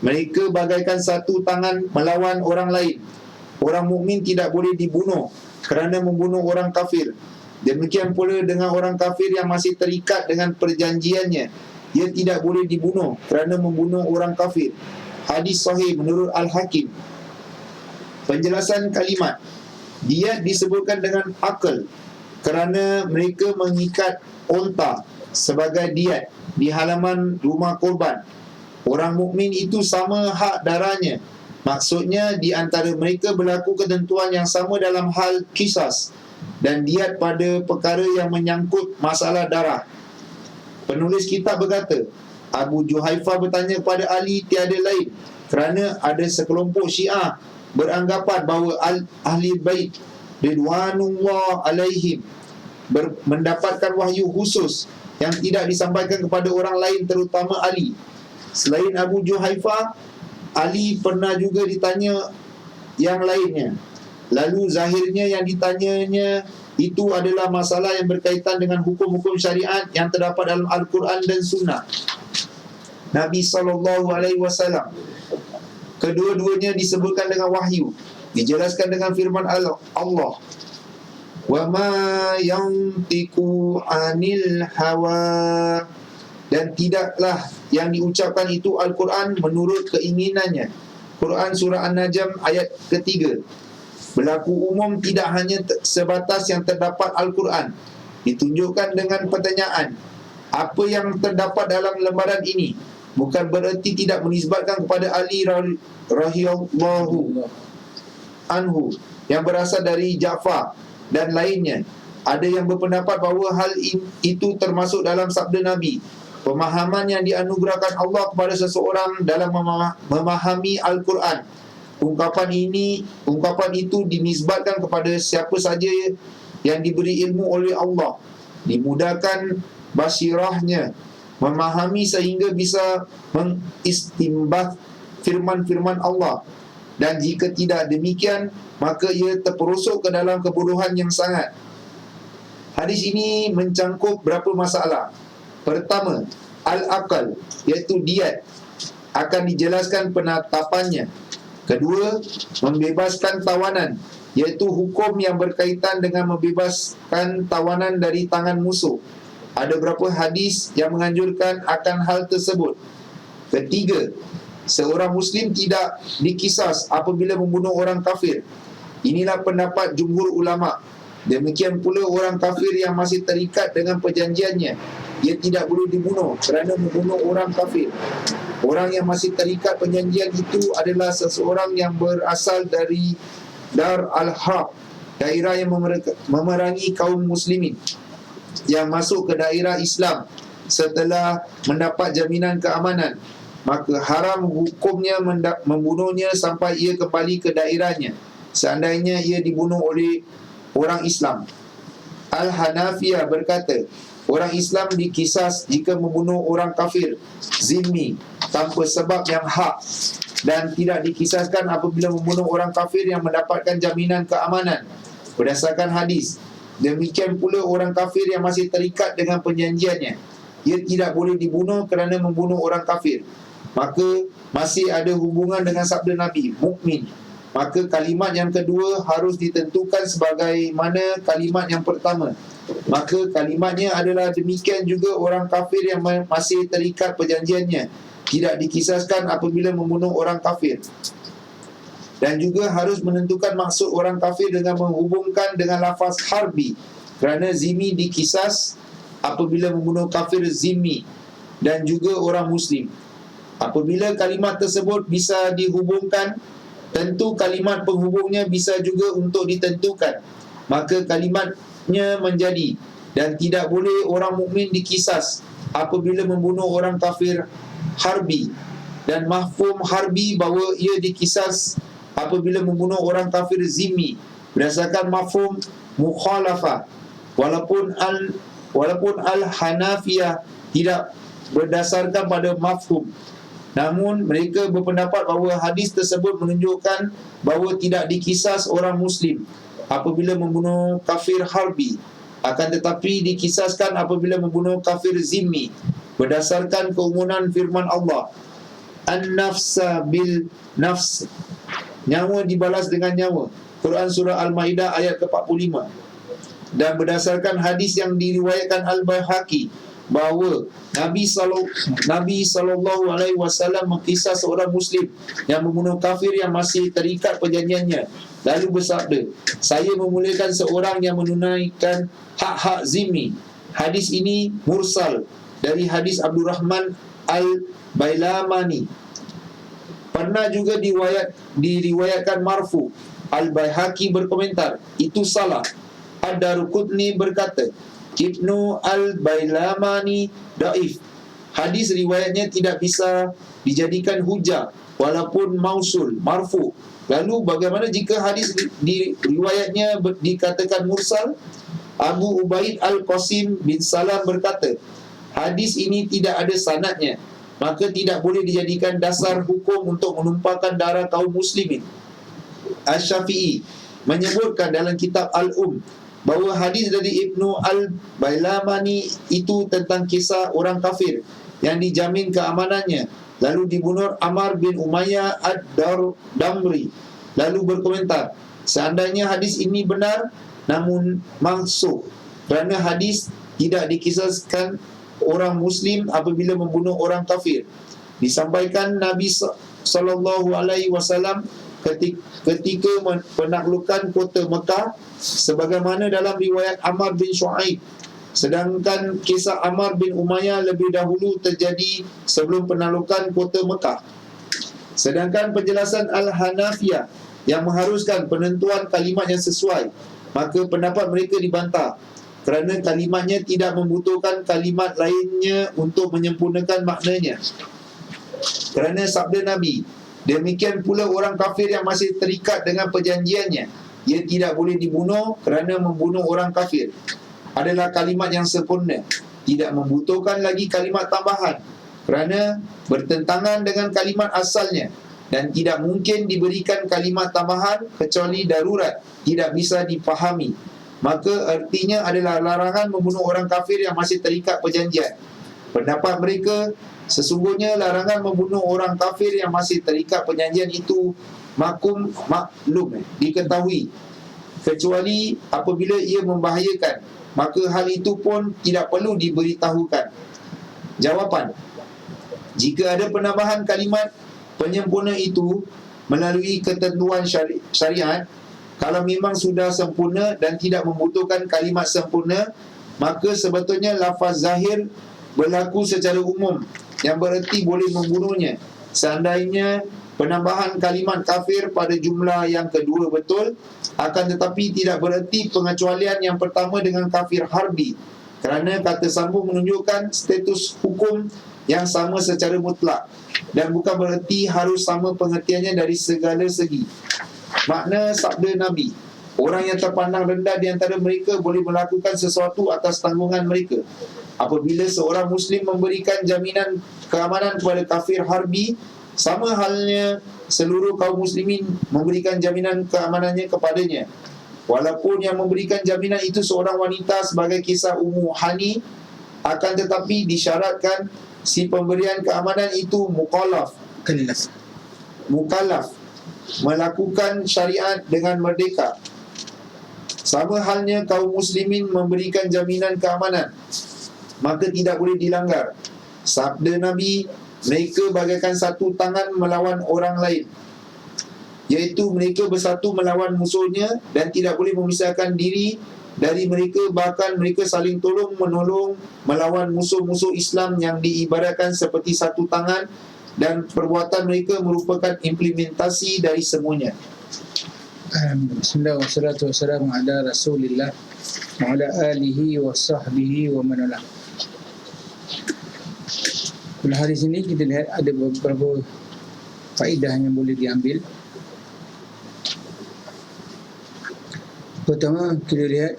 Mereka bagaikan satu tangan melawan orang lain. Orang mukmin tidak boleh dibunuh kerana membunuh orang kafir. Demikian pula dengan orang kafir yang masih terikat dengan perjanjiannya. Ia tidak boleh dibunuh kerana membunuh orang kafir. Hadis sahih menurut Al-Hakim. Penjelasan kalimat diat disebutkan dengan akal kerana mereka mengikat unta sebagai diat di halaman rumah korban. Orang mukmin itu sama hak darahnya. Maksudnya di antara mereka berlaku ketentuan yang sama dalam hal qisas dan diat pada perkara yang menyangkut masalah darah. Penulis kitab berkata, Abu Juhaifah bertanya kepada Ali tiada lain kerana ada sekelompok Syiah beranggapan bahawa ahli bait ridwanullah alaihim mendapatkan wahyu khusus yang tidak disampaikan kepada orang lain, terutama Ali. Selain Abu Juhaifah, Ali pernah juga ditanya yang lainnya. Lalu zahirnya yang ditanyanya itu adalah masalah yang berkaitan dengan hukum-hukum syariat yang terdapat dalam Al-Quran dan Sunnah Nabi SAW. Kedua-duanya disebutkan dengan wahyu, dijelaskan dengan firman Allah, wa ma yantiqu anil hawa, dan tidaklah yang diucapkan itu Al-Quran menurut keinginannya. Quran surah An-Najm ayat ketiga. Berlaku umum tidak hanya sebatas yang terdapat Al-Quran. Ditunjukkan dengan pertanyaan, apa yang terdapat dalam lembaran ini? Bukan bererti tidak menisbatkan kepada Ali radhiyallahu anhu yang berasal dari Ja'far dan lainnya. Ada yang berpendapat bahawa hal itu termasuk dalam sabda Nabi. Pemahaman yang dianugerahkan Allah kepada seseorang dalam memahami Al-Quran. Ungkapan itu dinisbatkan kepada siapa saja yang diberi ilmu oleh Allah, dimudahkan basirahnya memahami sehingga bisa mengistinbat firman-firman Allah. Dan jika tidak demikian, maka ia terperosok ke dalam kebodohan yang sangat. Hadis ini mencangkup berapa masalah. Pertama, al-aqal, iaitu diat, akan dijelaskan penetapannya. Kedua, membebaskan tawanan, iaitu hukum yang berkaitan dengan membebaskan tawanan dari tangan musuh. Ada beberapa hadis yang menganjurkan akan hal tersebut. Ketiga, seorang Muslim tidak dikisas apabila membunuh orang kafir. Inilah pendapat jumhur ulama. Demikian pula orang kafir yang masih terikat dengan perjanjiannya, ia tidak boleh dibunuh kerana membunuh orang kafir. Orang yang masih terikat perjanjian itu adalah seseorang yang berasal dari Dar al-Harb, daerah yang memerangi kaum muslimin, yang masuk ke daerah Islam setelah mendapat jaminan keamanan. Maka haram hukumnya membunuhnya sampai ia kembali ke daerahnya, seandainya ia dibunuh oleh orang Islam. Al-Hanafiyah berkata, orang Islam dikisas jika membunuh orang kafir zimmi tanpa sebab yang hak, dan tidak dikisaskan apabila membunuh orang kafir yang mendapatkan jaminan keamanan berdasarkan hadis. Demikian pula orang kafir yang masih terikat dengan perjanjiannya, ia tidak boleh dibunuh kerana membunuh orang kafir. Maka masih ada hubungan dengan sabda Nabi, mukmin. Maka kalimat yang kedua harus ditentukan sebagaimana kalimat yang pertama. Maka kalimatnya adalah demikian juga orang kafir yang masih terikat perjanjiannya, tidak dikisaskan apabila membunuh orang kafir. Dan juga harus menentukan maksud orang kafir dengan menghubungkan dengan lafaz harbi, kerana zimmi dikisas apabila membunuh kafir zimmi dan juga orang muslim. Apabila kalimat tersebut bisa dihubungkan, tentu kalimat penghubungnya bisa juga untuk ditentukan, maka kalimatnya menjadi, dan tidak boleh orang mukmin dikisas apabila membunuh orang kafir harbi, dan mahfum harbi bahawa ia dikisas apabila membunuh orang kafir zimmi berdasarkan mahfum mukhalafah. Walaupun al-Hanafiyah tidak berdasarkan pada mafhum, namun mereka berpendapat bahawa hadis tersebut menunjukkan bahawa tidak dikisas orang muslim apabila membunuh kafir harbi, akan tetapi dikisaskan apabila membunuh kafir zimmi berdasarkan keumuman firman Allah, an-nafsa bil nafs, nyawa dibalas dengan nyawa, Quran surah Al-Maidah ayat ke-45. Dan berdasarkan hadis yang diriwayatkan Al-Baihaqi bahawa Nabi SAW mengkisas seorang Muslim yang membunuh kafir yang masih terikat perjanjiannya, lalu bersabda, saya memuliakan seorang yang menunaikan hak-hak zimmi. Hadis ini mursal dari hadis Abdurrahman Al-Bailamani. Pernah juga diriwayatkan marfu. Al-Baihaqi berkomentar, itu salah. Ad-Darqutni berkata, Ibnu Al-Bailamani daif. Hadis riwayatnya tidak bisa dijadikan hujah walaupun mausul, marfu. Lalu bagaimana jika hadis di riwayatnya dikatakan mursal? Abu Ubaid Al-Qasim bin Salam berkata, hadis ini tidak ada sanadnya, maka tidak boleh dijadikan dasar hukum untuk menumpahkan darah kaum muslimin. Asy-Syafi'i menyebutkan dalam kitab Al-Um bahawa hadis dari Ibnu Al-Bailamani itu tentang kisah orang kafir yang dijamin keamanannya lalu dibunuh Ammar bin Umayyah Ad-Damri. Lalu berkomentar, seandainya hadis ini benar namun mansukh, kerana hadis tidak dikisahkan orang muslim apabila membunuh orang kafir. Disampaikan Nabi SAW ketika penaklukan kota Mekah sebagaimana dalam riwayat Ammar bin Shu'aib. Sedangkan kisah Ammar bin Umayyah lebih dahulu terjadi sebelum penaklukan kota Mekah. Sedangkan penjelasan Al-Hanafiyah yang mengharuskan penentuan kalimat yang sesuai, maka pendapat mereka dibantah kerana kalimatnya tidak membutuhkan kalimat lainnya untuk menyempurnakan maknanya. Kerana sabda Nabi, demikian pula orang kafir yang masih terikat dengan perjanjiannya, ia tidak boleh dibunuh kerana membunuh orang kafir adalah kalimat yang sempurna, tidak membutuhkan lagi kalimat tambahan kerana bertentangan dengan kalimat asalnya, dan tidak mungkin diberikan kalimat tambahan kecuali darurat tidak bisa dipahami. Maka artinya adalah larangan membunuh orang kafir yang masih terikat perjanjian. Pendapat mereka, sesungguhnya larangan membunuh orang kafir yang masih terikat perjanjian itu maklum diketahui, kecuali apabila ia membahayakan, maka hal itu pun tidak perlu diberitahukan. Jawapan, jika ada penambahan kalimat penyempurna itu melalui ketentuan syariat, kalau memang sudah sempurna dan tidak membutuhkan kalimat sempurna, maka sebetulnya lafaz zahir berlaku secara umum yang bererti boleh membunuhnya. Seandainya penambahan kalimat kafir pada jumlah yang kedua betul, akan tetapi tidak bererti pengecualian yang pertama dengan kafir harbi, kerana kata sambung menunjukkan status hukum yang sama secara mutlak dan bukan bererti harus sama pengertiannya dari segala segi. Makna sabda Nabi, orang yang terpandang rendah di antara mereka boleh melakukan sesuatu atas tanggungan mereka. Apabila seorang Muslim memberikan jaminan keamanan kepada kafir harbi, sama halnya seluruh kaum muslimin memberikan jaminan keamanannya kepadanya. Walaupun yang memberikan jaminan itu seorang wanita sebagai kisah Ummu Hani, akan tetapi disyaratkan si pemberian keamanan itu mukallaf, melakukan syariat dengan merdeka. Sama halnya kaum muslimin memberikan jaminan keamanan, maka tidak boleh dilanggar. Sabda Nabi, mereka bagaikan satu tangan melawan orang lain, iaitu mereka bersatu melawan musuhnya dan tidak boleh memisahkan diri dari mereka. Bahkan mereka saling tolong menolong melawan musuh-musuh Islam yang diibaratkan seperti satu tangan, dan perbuatan mereka merupakan implementasi dari semuanya. Bismillah wassalatu wassalamu ala Rasulillah wa ala alihi wa sahbihi wa man wala. Pada hari ini kita lihat ada beberapa faedah yang boleh diambil. Pertama, kita lihat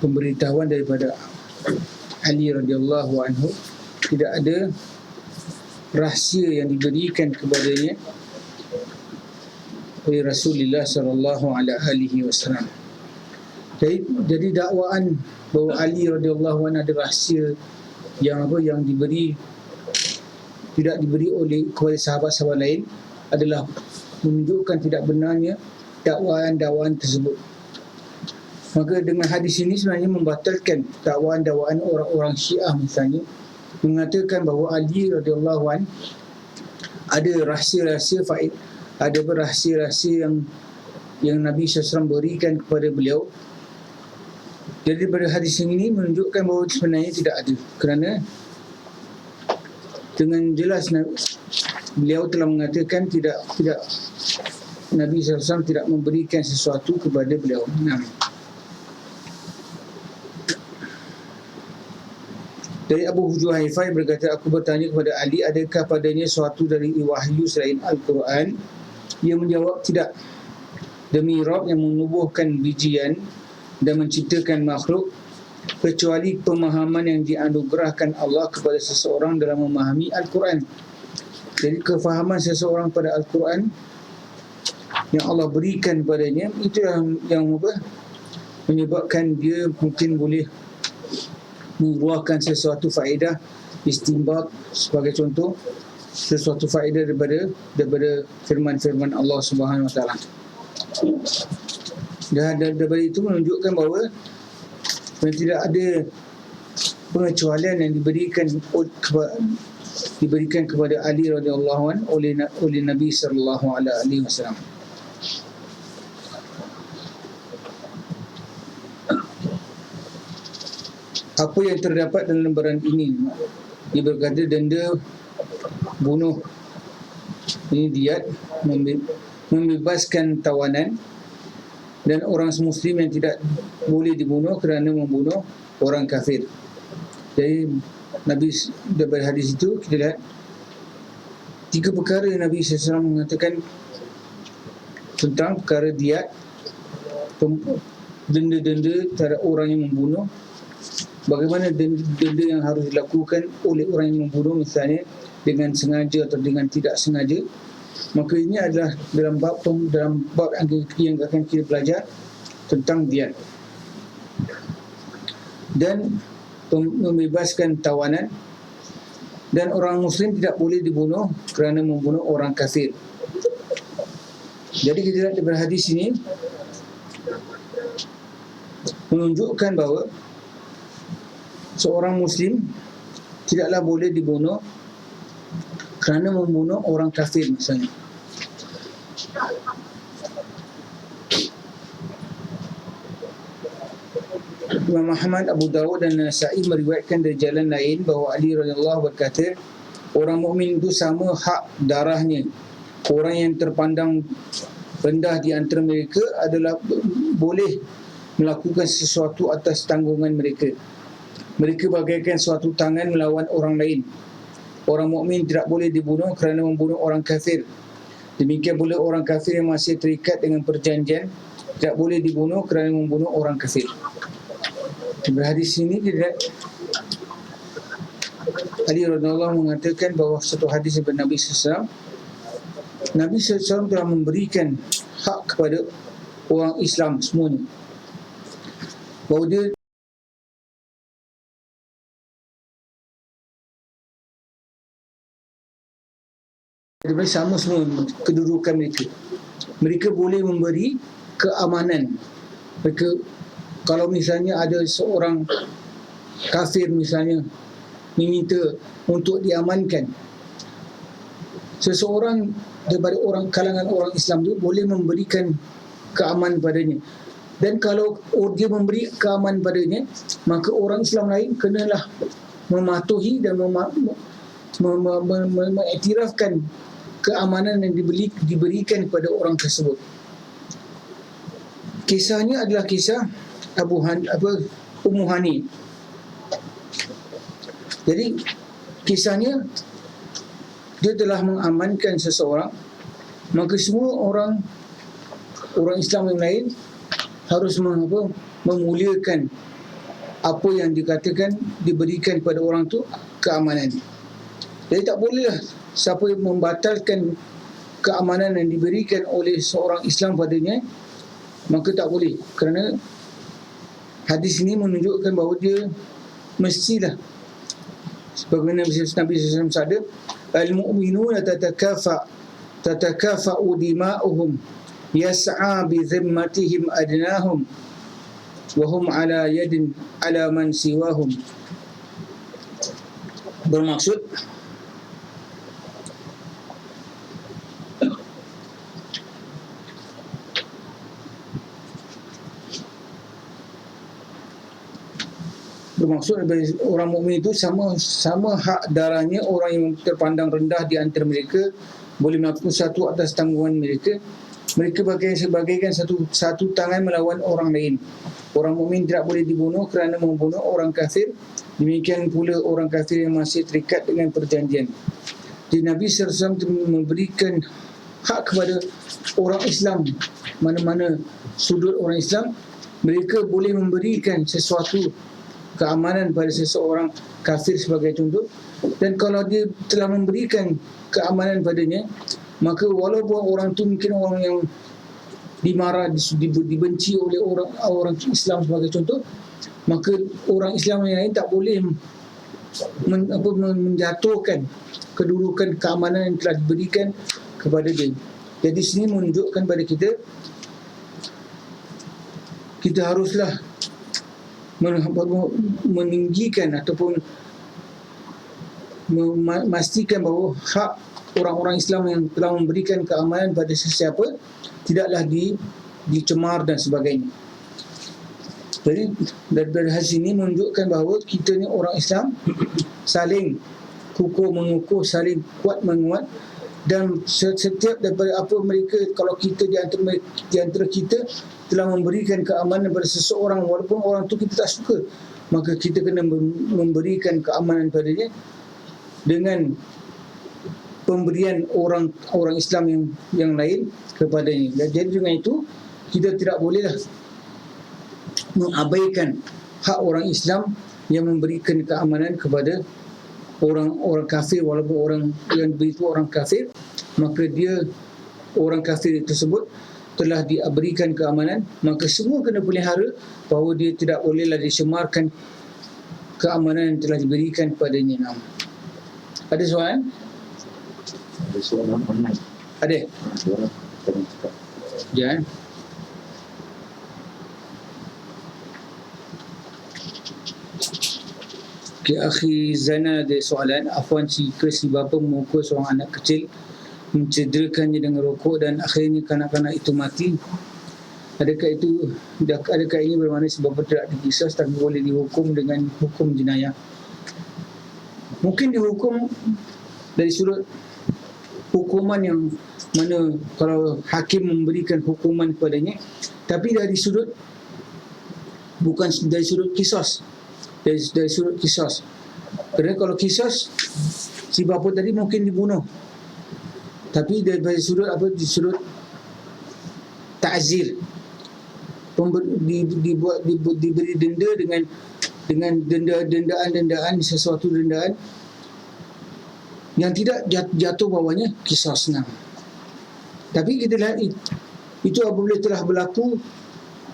pemberitahuan daripada Ali radhiyallahu anhu, tidak ada rahsia yang diberikan kepadanya oleh Rasulullah sallallahu alaihi wasallam. Jadi dakwaan bahawa Ali radhiyallahu anhu ada rahsia yang tidak diberi oleh kepada sahabat-sahabat lain adalah menunjukkan tidak benarnya dakwaan-dakwaan tersebut. Maka dengan hadis ini sebenarnya membatalkan dakwaan-dakwaan orang-orang Syiah misalnya, mengatakan bahawa Ali radhiyallahu anhu ada rahsia-rahsia yang Nabi SAW berikan kepada beliau. Jadi pada hadis ini menunjukkan bahawa sebenarnya tidak ada, kerana dengan jelas beliau telah mengatakan tidak Nabi SAW tidak memberikan sesuatu kepada beliau. Dari Abu Juhaifah berkata, aku bertanya kepada Ali, adakah padanya suatu dari wahyu selain Al-Quran? Ia menjawab, tidak. Demi Rabb yang menubuhkan bijian dan menciptakan makhluk, kecuali pemahaman yang dianugerahkan Allah kepada seseorang dalam memahami Al-Quran. Jadi kefahaman seseorang pada Al-Quran yang Allah berikan padanya, itu yang menyebabkan dia mungkin boleh mengeluarkan sesuatu faedah istinbat, sebagai contoh sesuatu faedah daripada firman-firman Allah Subhanahu Wa Taala. Dan daripada itu menunjukkan bahawa tidak ada pengecualian yang diberikan kepada Ali radhiyallahu anhu oleh Nabi sallallahu alaihi wasallam. Apa yang terdapat dalam lembaran ini? Dia berkata denda bunuh, ini diat, membebaskan tawanan, dan orang muslim yang tidak boleh dibunuh kerana membunuh orang kafir. Jadi Nabi, daripada hadis itu kita lihat 3 perkara yang Nabi SAW mengatakan tentang perkara diat, denda-denda terhadap orang yang membunuh. Bagaimana denda yang harus dilakukan oleh orang yang membunuh, misalnya dengan sengaja atau dengan tidak sengaja. Maka ini adalah dalam bab yang akan kita belajar tentang diat. Dan membebaskan tawanan, dan orang muslim tidak boleh dibunuh kerana membunuh orang kafir. Jadi kita lihat daripada hadis ini menunjukkan bahawa seorang muslim tidaklah boleh dibunuh kerana membunuh orang kafir misalnya. Imam Ahmad, Abu Dawud dan Nasa'i meriwayatkan dari jalan lain bahawa Ali radhiyallahu berkata, orang mukmin itu sama hak darahnya. Orang yang terpandang rendah di antara mereka adalah boleh melakukan sesuatu atas tanggungan mereka. Mereka bagaikan suatu tangan melawan orang lain. Orang mukmin tidak boleh dibunuh kerana membunuh orang kafir. Demikian pula orang kafir yang masih terikat dengan perjanjian tidak boleh dibunuh kerana membunuh orang kafir. Di hadis ini kita Ali radhiyallahu mengatakan bahawa satu hadis daripada Nabi SAW, Nabi SAW telah memberikan hak kepada orang Islam semuanya, bahawa dia sama semua kedudukan mereka. Mereka boleh memberi keamanan. Mereka, kalau misalnya ada seorang kafir misalnya meminta untuk diamankan, seseorang daripada kalangan orang Islam itu boleh memberikan keamanan padanya. Dan kalau dia memberi keamanan padanya, maka orang Islam lain kenalah mematuhi dan mengiktirafkan keamanan yang diberikan kepada orang tersebut. Kisahnya adalah kisah Ummu Hani. Jadi kisahnya, dia telah mengamankan seseorang, maka semua orang Islam yang lain harus memuliakan apa yang dikatakan diberikan kepada orang tu keamanan. Jadi tak bolehlah siapa yang membatalkan keamanan yang diberikan oleh seorang Islam padanya, maka tak boleh. Kerana hadis ini menunjukkan bahawa dia mestilah, sebagaimana Nabi SAW sabda, al-mu'minuna tatakafa'u dima'uhum yas'a bi zimmatihim adnahum wa hum ala yadin ala man siwahum. Bermaksud orang mukmin itu sama hak darahnya orang yang terpandang rendah di antara mereka, boleh melakukan satu atas tanggungan mereka. Mereka bagaikan satu tangan melawan orang lain. Orang mukmin tidak boleh dibunuh kerana membunuh orang kafir, Demikian pula orang kafir yang masih terikat dengan perjanjian. Jadi Nabi SAW memberikan hak kepada orang Islam, mana-mana sudut orang Islam, mereka boleh memberikan sesuatu keamanan pada seseorang kafir sebagai contoh. Dan kalau dia telah memberikan keamanan padanya, maka walaupun orang tu mungkin orang yang dimarah, dibenci oleh orang Islam sebagai contoh, maka orang Islam yang lain tak boleh menjatuhkan kedudukan keamanan yang telah diberikan kepada dia. Jadi sini menunjukkan pada kita haruslah meninggikan ataupun memastikan bahawa hak orang-orang Islam yang telah memberikan keamanan pada sesiapa tidaklah dicemar dan sebagainya. Jadi dari hasil ini menunjukkan bahawa kita ni orang Islam saling mengukur, saling kuat menguat, dan setiap daripada apa mereka, kalau kita di antara kita telah memberikan keamanan kepada seseorang walaupun orang tu kita tak suka, maka kita kena memberikan keamanan padanya dengan pemberian orang Islam yang lain kepadanya. Jadi dengan itu kita tidak bolehlah mengabaikan hak orang Islam yang memberikan keamanan kepada orang kafir, walaupun orang yang itu orang kafir, maka dia orang kafir tersebut telah diberikan keamanan, maka semua kena pelihara bahawa dia tidak bolehlah disemarkan keamanan yang telah diberikan kepadanya. Ada soalan? Ada soalan online. Ada? Ya. Akhi Zana ada soalan. Afwan, jika si bapa memukul seorang anak kecil, mencederakannya dengan rokok dan akhirnya kanak-kanak itu mati, adakah ini bermakna si bapa tidak dikisas tapi boleh dihukum dengan hukum jenayah? Mungkin dihukum dari sudut hukuman yang mana kalau hakim memberikan hukuman kepadanya, tapi dari sudut bukan dari sudut kisos. Dari sudut kisos. Kerana kalau kisos, si bapa tadi mungkin dibunuh. Tapi dari sudut di sudut ta'zir, diberi denda dengan dendaan sesuatu dendaan yang tidak jatuh bawahnya kisos. Tapi kita lihat itu apabila telah berlaku,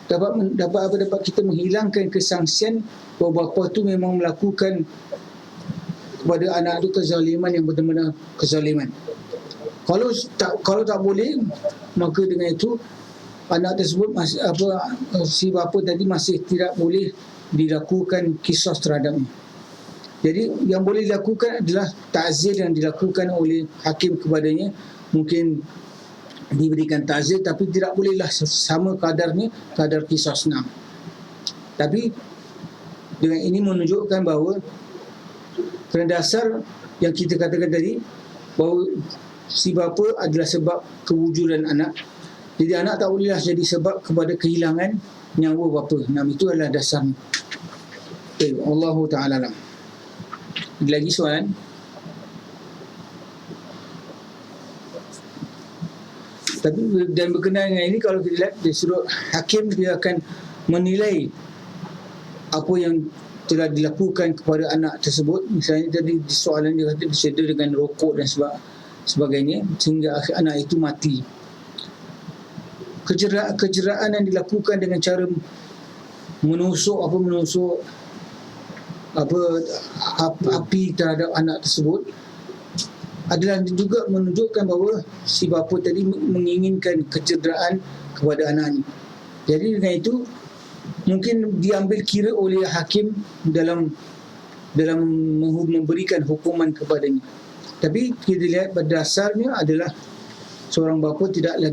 dapat kita menghilangkan kesangsian bahawa bapa itu memang melakukan kepada anak itu kezaliman yang benar-benar kezaliman. Kalau tak boleh, maka dengan itu anak tersebut si bapa tadi masih tidak boleh dilakukan kisos terhadapnya. Jadi yang boleh dilakukan adalah ta'zir yang dilakukan oleh hakim kepadanya. Mungkin diberikan ta'zir, tapi tidak bolehlah sama kadarnya kadar kisos. Tapi dengan ini menunjukkan bahawa kerana dasar yang kita katakan tadi, bahawa si bapa adalah sebab kewujudan anak. Jadi anak tak bolehlah jadi sebab kepada kehilangan nyawa bapa. Itu adalah dasarnya. Okay, Allahu Ta'ala alam. Ada lagi soalan? Tapi dan berkenaan dengan ini, kalau kita lihat dari sudut hakim, dia akan menilai apa yang telah dilakukan kepada anak tersebut. Misalnya tadi soalan dia kata diseda dengan rokok dan sebagainya sehingga anak itu mati. Kejeraan yang dilakukan dengan cara menusuk api terhadap anak tersebut adalah juga menunjukkan bahawa si bapa tadi menginginkan kecederaan kepada anaknya. Jadi dengan itu mungkin diambil kira oleh hakim dalam memberikan hukuman kepadanya. Tapi kita lihat pada dasarnya adalah seorang bapa tidaklah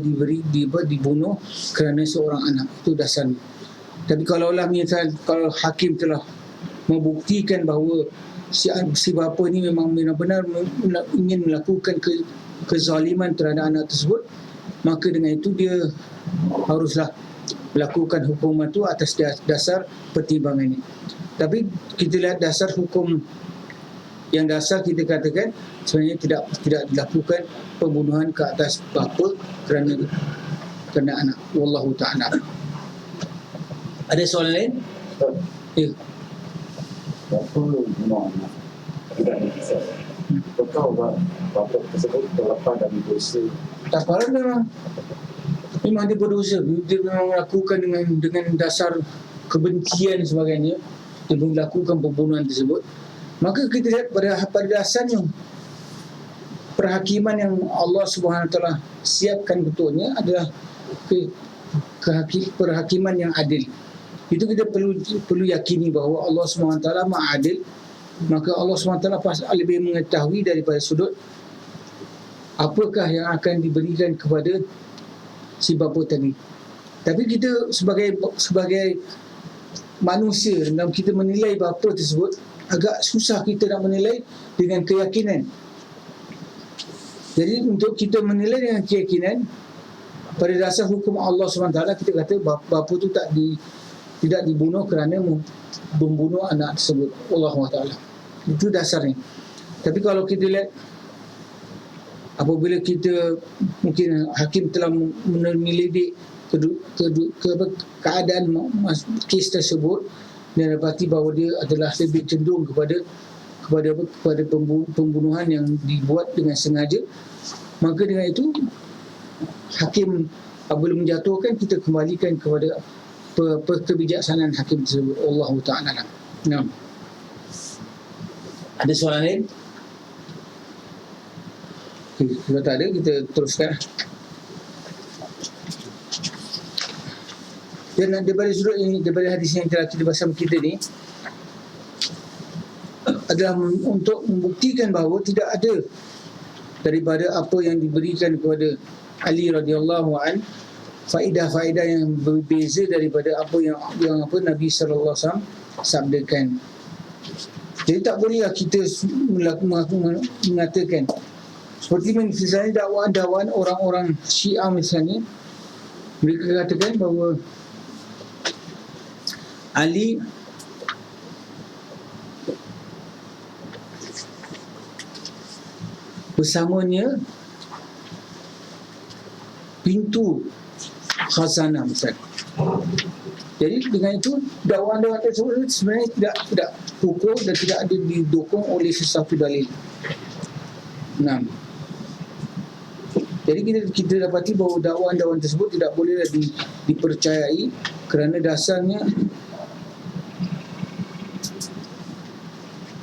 dibunuh kerana seorang anak. Itu dasarnya. Tapi kalau hakim telah membuktikan bahawa si bapa ini memang benar-benar ingin melakukan kezaliman terhadap anak tersebut, maka dengan itu dia haruslah melakukan hukuman itu atas dasar pertimbangan ini. Tapi kita lihat dasar hukum yang dasar, kita katakan sebenarnya tidak dilakukan pembunuhan ke atas bapa kerana anak. Wallahu ta'ala. Ada soalan lain? Ya. Bapa bunuh anak tidak bisa. Kau bapa tersebut terlepas dari dosa. Tak apa, memang dia berdosa. Dia memang melakukan dengan dasar kebencian dan sebagainya. Dia melakukan pembunuhan tersebut. Maka kita lihat pada dasarnya perhakiman yang Allah Subhanahu Wa Taala siapkan betulnya adalah perhakiman yang adil. Itu kita perlu yakini bahawa Allah Subhanahu Wa Taala Maha Adil. Maka Allah Subhanahu Wa Taala pasti lebih mengetahui daripada sudut apakah yang akan diberikan kepada si bapa tadi. Tapi kita sebagai manusia, dalam kita menilai bapa tersebut, agak susah kita nak menilai dengan keyakinan. Jadi untuk kita menilai dengan keyakinan, pada dasar hukum Allah SWT, kita kata bapa tu tidak dibunuh kerana membunuh anak tersebut. Allah SWT. Itu dasarnya. Tapi kalau kita lihat, apabila kita mungkin hakim telah menelidik keadaan kes tersebut dan dapati bahawa dia adalah lebih cenderung kepada pembunuhan yang dibuat dengan sengaja, maka dengan itu hakim apabila menjatuhkan, kita kembalikan kepada kebijaksanaan hakim tersebut. Allahu ta'ala. Nah, ada soalan lain? Kalau tak ada, kita teruskan. Dan daripada sudut ini, daripada hadis yang telah kita bahas kita ni, adalah untuk membuktikan bahawa tidak ada daripada apa yang diberikan kepada Ali radhiyallahu an faedah-faedah yang berbeza daripada apa yang Nabi sallallahu alaihi wasallam sabdakan. Jadi tak bolehlah kita mengatakan seperti misalnya dakwaan orang-orang Syiah misalnya, mereka katakan bahawa Ali bersamanya pintu khazanah misalnya. Jadi dengan itu dakwaan tersebut sebenarnya tidak pukul dan tidak ada didukung oleh sesuatu dalil. Nah, jadi kita dapati bahawa dakwaan tersebut tidak boleh dipercayai kerana dasarnya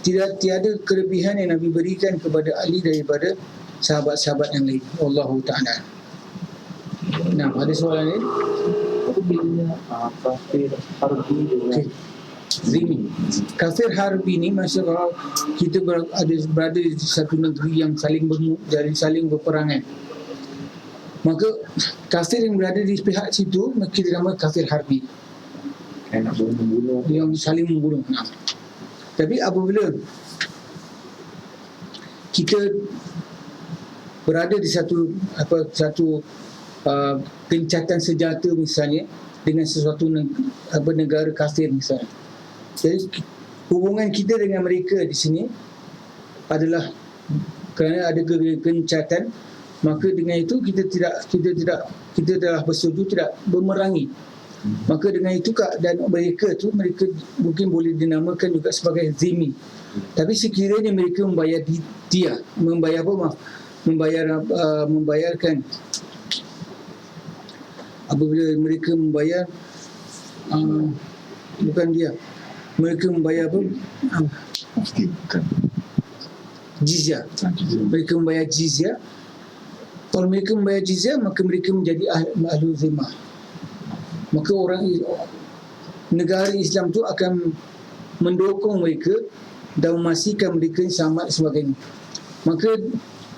tiada kelebihan yang Nabi berikan kepada Ali daripada sahabat-sahabat yang lain. Wallahu ta'ala. Nah, ada soalan lain? Apa bedanya kafir harbi dengan Zimmi. Kafir harbi ni maksud kalau kita berada di satu negeri yang saling berperangan, maka kafir yang berada di pihak situ kita nama kafir harbi, nak membunuh yang saling membunuh. Nah, tapi apabila kita berada di satu gencatan senjata misalnya dengan sesuatu negara kafir misalnya, jadi hubungan kita dengan mereka di sini adalah kerana ada gencatan, maka dengan itu kita telah bersetuju tidak memerangi. Maka dengan itu dan mereka mungkin boleh dinamakan juga sebagai zimmi. Tapi sekiranya mereka membayar dia membayarkan apabila mereka membayar bukan dia, mereka membayar apa? Jizyah. Mereka membayar jizyah. Kalau mereka membayar jizyah, maka mereka menjadi ahlu zimmah. Maka negara Islam tu akan mendukung mereka dan memastikan mereka selamat sebagainya. Maka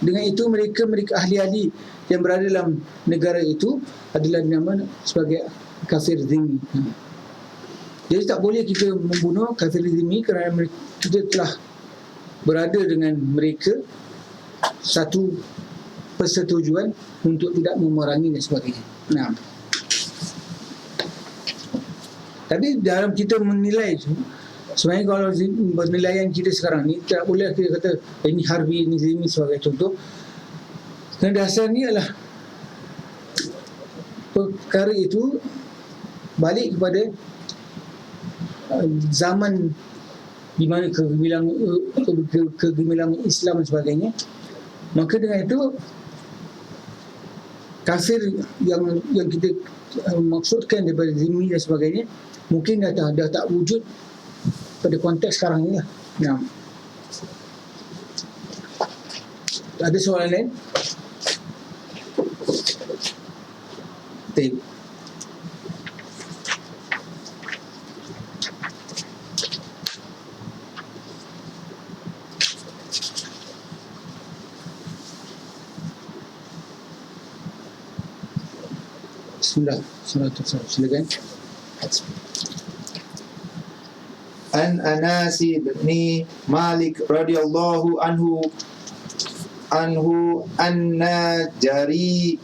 dengan itu mereka ahli-ahli yang berada dalam negara itu adalah dinamakan sebagai kafir zimmi. Jadi tak boleh kita membunuh kafir zimmi kerana kita telah berada dengan mereka satu persetujuan untuk tidak memerangi dan sebagainya. Nah, tapi dalam kita menilai Sebenarnya kalau penilaian kita sekarang ni tak boleh kita kata ini harbi, ini zimi sebagai contoh. Dan dasar ni adalah perkara itu balik kepada zaman di mana kegemilangan Islam dan sebagainya. Maka dengan itu kafir yang kita maksudkan daripada zimmi dan sebagainya mungkin dah tak wujud pada konteks sekarang ni lah. Ya. Ada soalan lain? Baik. Bismillah. Silakan. An Anas bin Malik radhiyallahu anhu anna jariyatan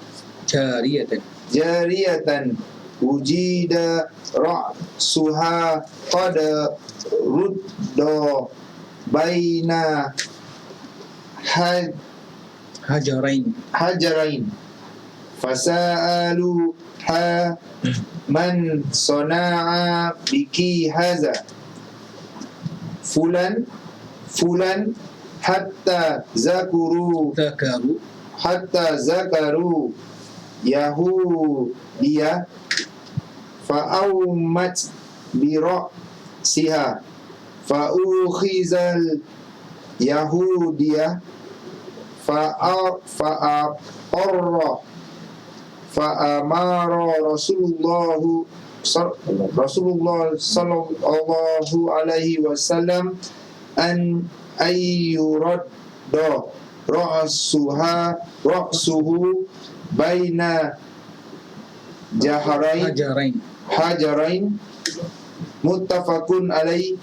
wujida ra'suha qad rudda baina hajarain fasa'aluha man sana'a biki haza fulan hatta zakaru Yahudiyah fa'aumat bira'siha fa'ukhizal Yahudiyah fa'amara Rasulullah sallallahu alaihi wasallam an ayyuradda ra'suhu baina hajarain muttafaqun alaih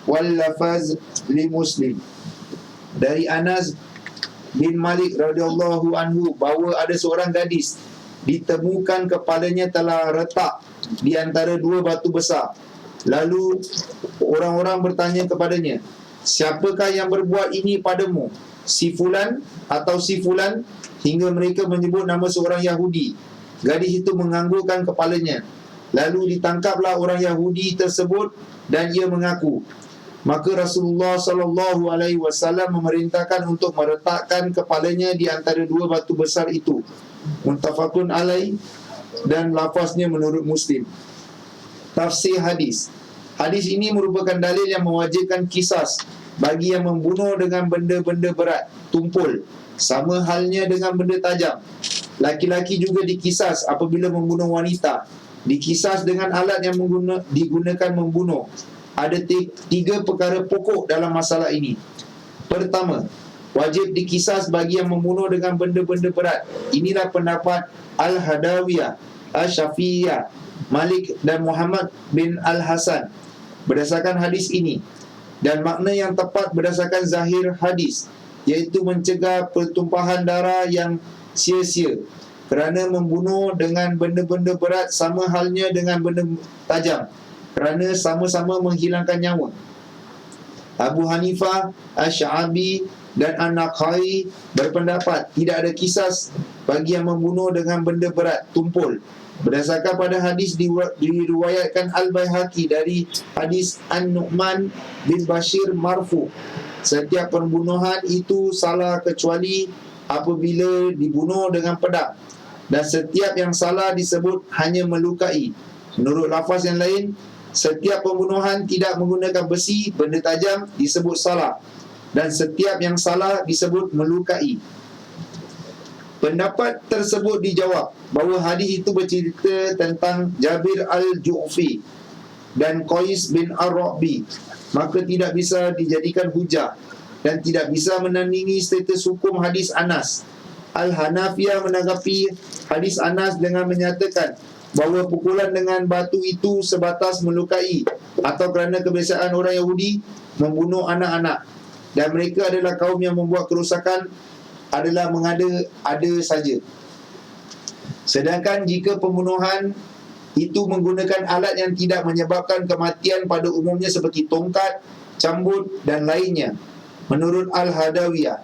wal lafaz li Muslim. Dari Anas bin Malik radhiyallahu anhu bahawa ada seorang gadis ditemukan kepalanya telah retak di antara dua batu besar. Lalu orang-orang bertanya kepadanya, siapakah yang berbuat ini padamu? Si fulan atau si fulan? Hingga mereka menyebut nama seorang Yahudi. Gadis itu menganggukkan kepalanya. Lalu ditangkaplah orang Yahudi tersebut dan ia mengaku. Maka Rasulullah sallallahu alaihi wasallam memerintahkan untuk meletakkan kepalanya di antara dua batu besar itu. Muttafaqun alaih dan lafaznya menurut Muslim. Tafsir hadis. Hadis ini merupakan dalil yang mewajibkan qisas bagi yang membunuh dengan benda-benda berat, tumpul. Sama halnya dengan benda tajam. Laki-laki juga dikisas apabila membunuh wanita. Dikisas dengan alat yang digunakan membunuh. Ada tiga perkara pokok dalam masalah ini. Pertama, wajib dikisas bagi yang membunuh dengan benda-benda berat. Inilah pendapat Al-Hadawiyah, Al-Syafi'iyah, Malik dan Muhammad bin Al-Hasan berdasarkan hadis ini. Dan makna yang tepat berdasarkan zahir hadis, iaitu mencegah pertumpahan darah yang sia-sia. Kerana membunuh dengan benda-benda berat sama halnya dengan benda tajam, kerana sama-sama menghilangkan nyawa. Abu Hanifah, Ash-Sha'abi dan An-Nakhai berpendapat tidak ada kisas bagi yang membunuh dengan benda berat, tumpul. Berdasarkan pada hadis diriwayatkan Al-Baihaqi dari hadis An-Nu'man bin Bashir marfu, setiap pembunuhan itu salah kecuali apabila dibunuh dengan pedang, dan setiap yang salah disebut hanya melukai. Menurut lafaz yang lain, setiap pembunuhan tidak menggunakan besi, benda tajam disebut salah, dan setiap yang salah disebut melukai. Pendapat tersebut dijawab bahawa hadis itu bercerita tentang Jabir al-Ju'fi dan Qais bin Ar-Rabi, maka tidak bisa dijadikan hujah dan tidak bisa menandingi status hukum hadis Anas. Al-Hanafiyah menanggapi hadis Anas dengan menyatakan bahawa pukulan dengan batu itu sebatas melukai atau kerana kebiasaan orang Yahudi membunuh anak-anak, dan mereka adalah kaum yang membuat kerosakan adalah mengada-ada saja. Sedangkan jika pembunuhan itu menggunakan alat yang tidak menyebabkan kematian pada umumnya seperti tongkat, cambuk dan lainnya. Menurut Al-Hadawiyah,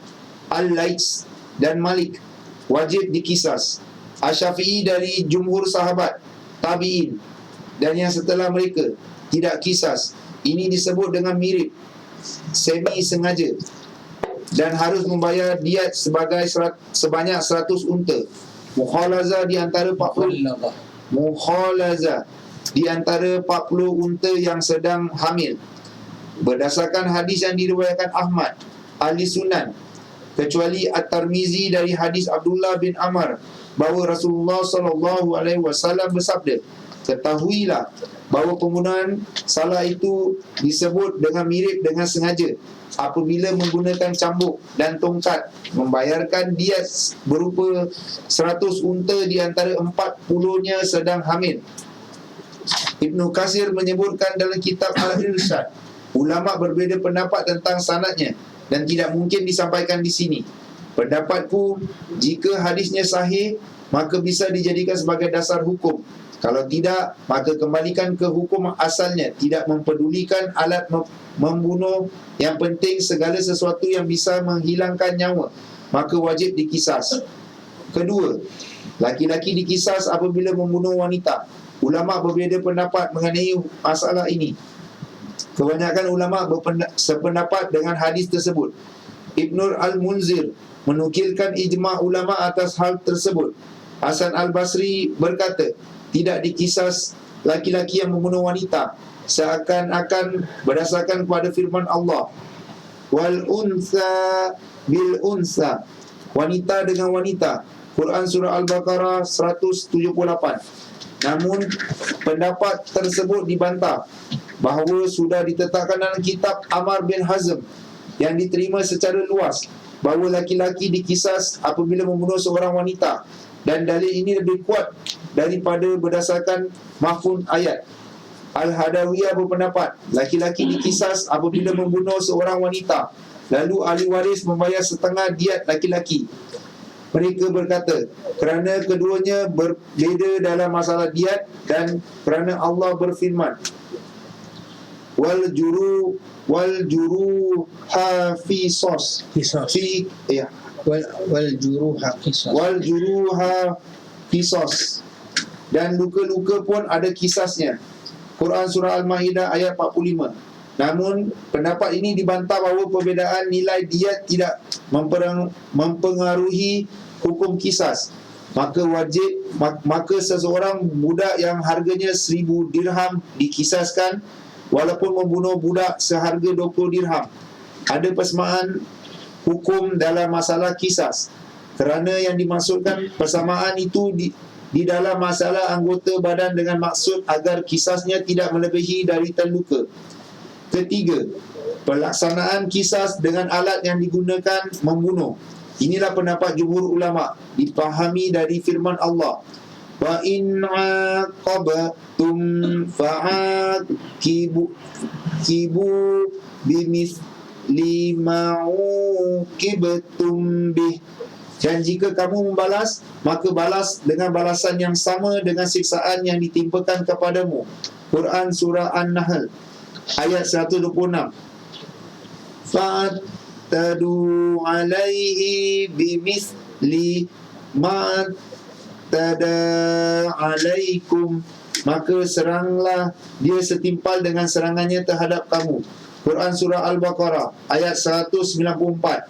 Al-Laits dan Malik wajib dikisas. Asy-Syafi'i dari jumhur sahabat, tabi'in dan yang setelah mereka tidak kisas. Ini disebut dengan mirip, semi sengaja, dan harus membayar diat sebanyak 100 unta. Mukhalaza di antara 40 mukhalaza di antara 40 unta yang sedang hamil. Berdasarkan hadis yang diriwayatkan Ahmad, Ahli Sunan, kecuali At-Tirmizi dari hadis Abdullah bin Amr bahawa Rasulullah SAW bersabda, ketahuilah bahawa penggunaan salah itu disebut dengan mirip dengan sengaja apabila menggunakan cambuk dan tongkat, membayarkan diat berupa 100 unta di antara 40-nya sedang hamil. Ibnu Katsir menyebutkan dalam kitab Al-Irsyad, ulama berbeza pendapat tentang sanadnya dan tidak mungkin disampaikan di sini. Pendapatku, jika hadisnya sahih, maka bisa dijadikan sebagai dasar hukum. Kalau tidak, maka kembalikan ke hukum asalnya, tidak mempedulikan alat membunuh. Yang penting segala sesuatu yang bisa menghilangkan nyawa, maka wajib dikisas. Kedua, laki-laki dikisas apabila membunuh wanita. Ulama berbeza pendapat mengenai masalah ini. Kebanyakan ulama sependapat dengan hadis tersebut. Ibnul Al-Munzir menukilkan ijma' ulama atas hal tersebut. Hasan Al-Basri berkata, tidak dikisas laki-laki yang membunuh wanita, seakan-akan berdasarkan kepada firman Allah, wal unsa bil unsa, wanita dengan wanita, Quran surah Al-Baqarah 178. Namun pendapat tersebut dibantah bahawa sudah ditetapkan dalam kitab Amr bin Hazm yang diterima secara luas bahawa laki-laki dikisas apabila membunuh seorang wanita, dan dalil ini lebih kuat daripada berdasarkan mafhum ayat. Al-Hadawiyah berpendapat laki-laki dikisas apabila membunuh seorang wanita, lalu ahli waris membayar setengah diat laki-laki. Mereka berkata kerana keduanya berbeza dalam masalah diat dan kerana Allah berfirman, wal juruha qisas fi wal juruha qisas, dan luka-luka pun ada kisasnya. Quran surah Al-Maidah ayat 45. Namun pendapat ini dibantah bahawa perbezaan nilai diat tidak mempengaruhi hukum kisas. Maka seseorang budak yang harganya 1000 dirham dikisaskan walaupun membunuh budak seharga 20 dirham. Ada persamaan hukum dalam masalah kisas, kerana yang dimaksudkan persamaan itu di dalam masalah anggota badan dengan maksud agar kisasnya tidak melebihi dari terluka. Ketiga, pelaksanaan kisas dengan alat yang digunakan membunuh. Inilah pendapat jumhur ulama, dipahami dari firman Allah, wa in aqabtum fa'aqibu bimithli ma uqibtum bih. Dan jika kamu membalas, maka balas dengan balasan yang sama dengan siksaan yang ditimpakan kepadamu. Quran surah An-Nahl ayat 126. Fa'tadu alaihi bimithli ma tada alaikum, maka seranglah dia setimpal dengan serangannya terhadap kamu. Quran surah Al-Baqarah ayat 194.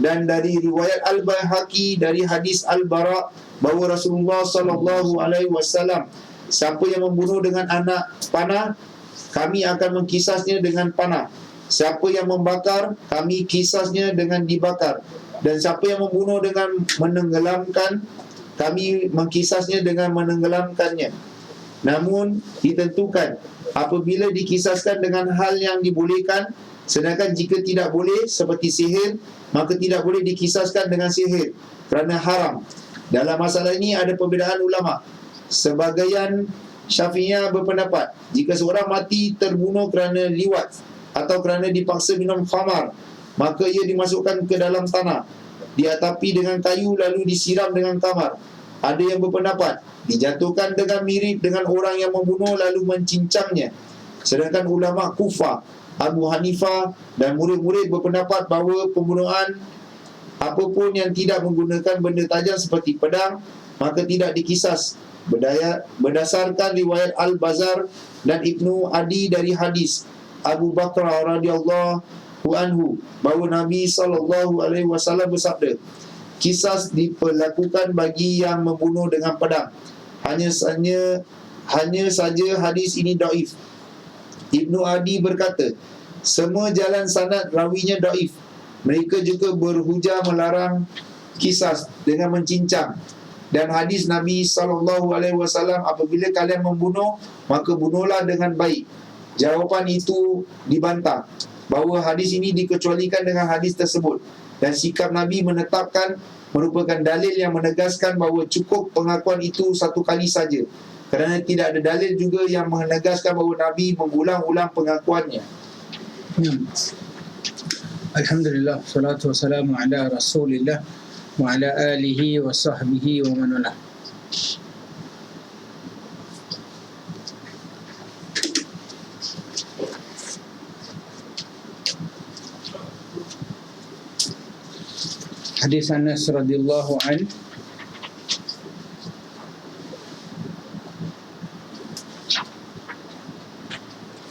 Dan dari riwayat Al-Baihaqi dari hadis Al-Bara bahawa Rasulullah SAW, siapa yang membunuh dengan anak panah, kami akan mengkisasnya dengan panah. Siapa yang membakar, kami kisasnya dengan dibakar. Dan siapa yang membunuh dengan menenggelamkan, kami mengkisasnya dengan menenggelamkannya. Namun ditentukan apabila dikisaskan dengan hal yang dibolehkan, sedangkan jika tidak boleh seperti sihir, maka tidak boleh dikisaskan dengan sihir kerana haram. Dalam masalah ini ada perbezaan ulama. Sebahagian Syafi'iyah berpendapat jika seorang mati terbunuh kerana liwat atau kerana dipaksa minum khamar, maka ia dimasukkan ke dalam tanah, diatapi dengan kayu lalu disiram dengan kamar. Ada yang berpendapat dijatuhkan dengan mirip dengan orang yang membunuh lalu mencincangnya. Sedangkan ulama Kufah, Abu Hanifah dan murid-murid berpendapat bahawa pembunuhan apapun yang tidak menggunakan benda tajam seperti pedang maka tidak dikisas. Berdasarkan riwayat Al-Bazar dan Ibnu Adi dari hadis Abu Bakar radhiyallahu anhu bahawa Nabi SAW bersabda, kisas diperlakukan bagi yang membunuh dengan pedang. Hanya saja hadis ini daif. Ibnu Adi berkata, semua jalan sanad rawinya daif. Mereka juga berhujah melarang kisas dengan mencincang. Dan hadis Nabi SAW, apabila kalian membunuh, maka bunuhlah dengan baik. Jawapan itu dibantah bahawa hadis ini dikecualikan dengan hadis tersebut. Dan sikap Nabi menetapkan merupakan dalil yang menegaskan bahawa cukup pengakuan itu satu kali saja. Kerana tidak ada dalil juga yang menegaskan bahawa Nabi mengulang-ulang pengakuannya. Alhamdulillah, salatu wassalamu ala Rasulillah wa ala alihi wa sahbihi wa man walah. Hadis Anas radhiyallahu an,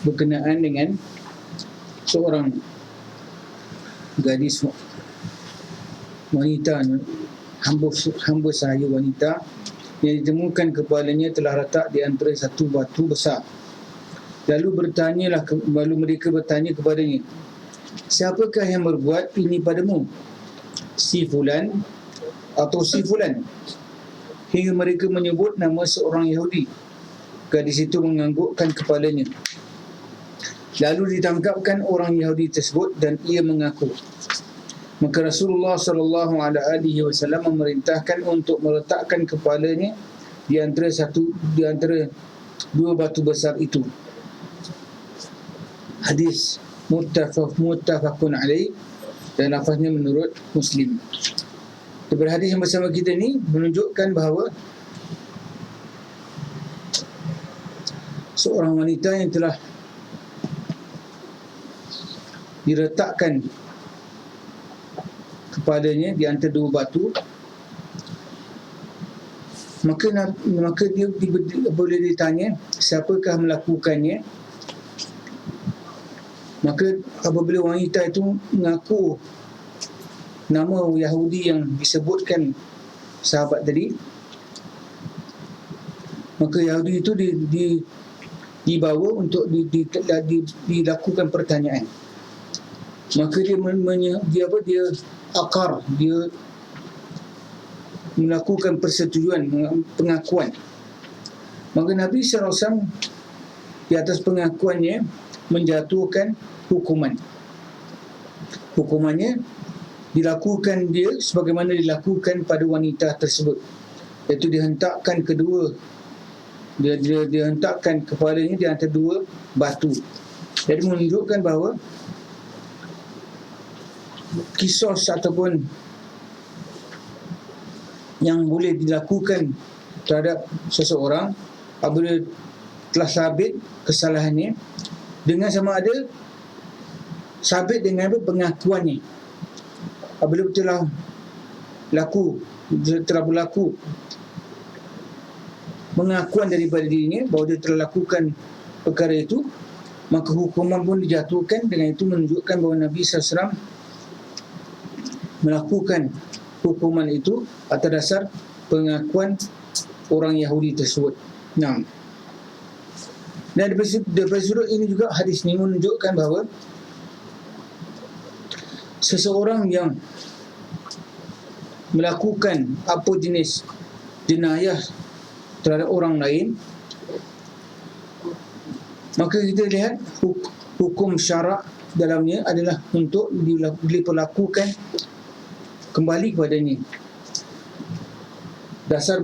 berkenaan dengan seorang gadis wanita, hamba sahaya wanita yang ditemukan kepalanya telah letak di antara satu batu besar. Lalu mereka bertanya kepadanya, siapakah yang berbuat ini padamu? Si fulan atau si fulan? Hingga mereka menyebut nama seorang Yahudi. Gadis itu menganggukkan kepalanya. Lalu ditangkapkan orang Yahudi tersebut dan ia mengaku. Maka Rasulullah SAW memerintahkan untuk meletakkan kepalanya di antara dua batu besar itu. Hadis muttafaqun alaih dan lafaznya menurut Muslim. Daripada hadis yang bersama kita ni menunjukkan bahawa seorang wanita yang telah diletakkan kepadanya di antara dua batu, maka dia boleh ditanya siapakah melakukannya. Maka apabila wanita itu mengaku nama Yahudi yang disebutkan sahabat tadi, maka Yahudi itu dibawa untuk dilakukan pertanyaan. Maka dia melakukan persetujuan, pengakuan. Maka Nabi SAW di atas pengakuannya menjatuhkan hukuman. Hukumannya dilakukan dia sebagaimana dilakukan pada wanita tersebut, iaitu dihentakkan dihentakkan kepalanya di antara dua batu. Jadi menunjukkan bahawa kisos ataupun yang boleh dilakukan terhadap seseorang apabila telah sabit kesalahannya, dengan sama ada sabit dengan pengakuannya. Apabila telah berlaku pengakuan daripada dirinya bahawa dia telah lakukan perkara itu, maka hukuman pun dijatuhkan. Dengan itu menunjukkan bahawa Nabi SAW melakukan hukuman itu atas dasar pengakuan orang Yahudi tersebut. Dan daripada sudut ini juga hadis ini menunjukkan bahawa seseorang yang melakukan apa jenis jenayah terhadap orang lain, maka kita lihat hukum syarak dalamnya adalah untuk diperlakukan kembali kepadanya. Dasar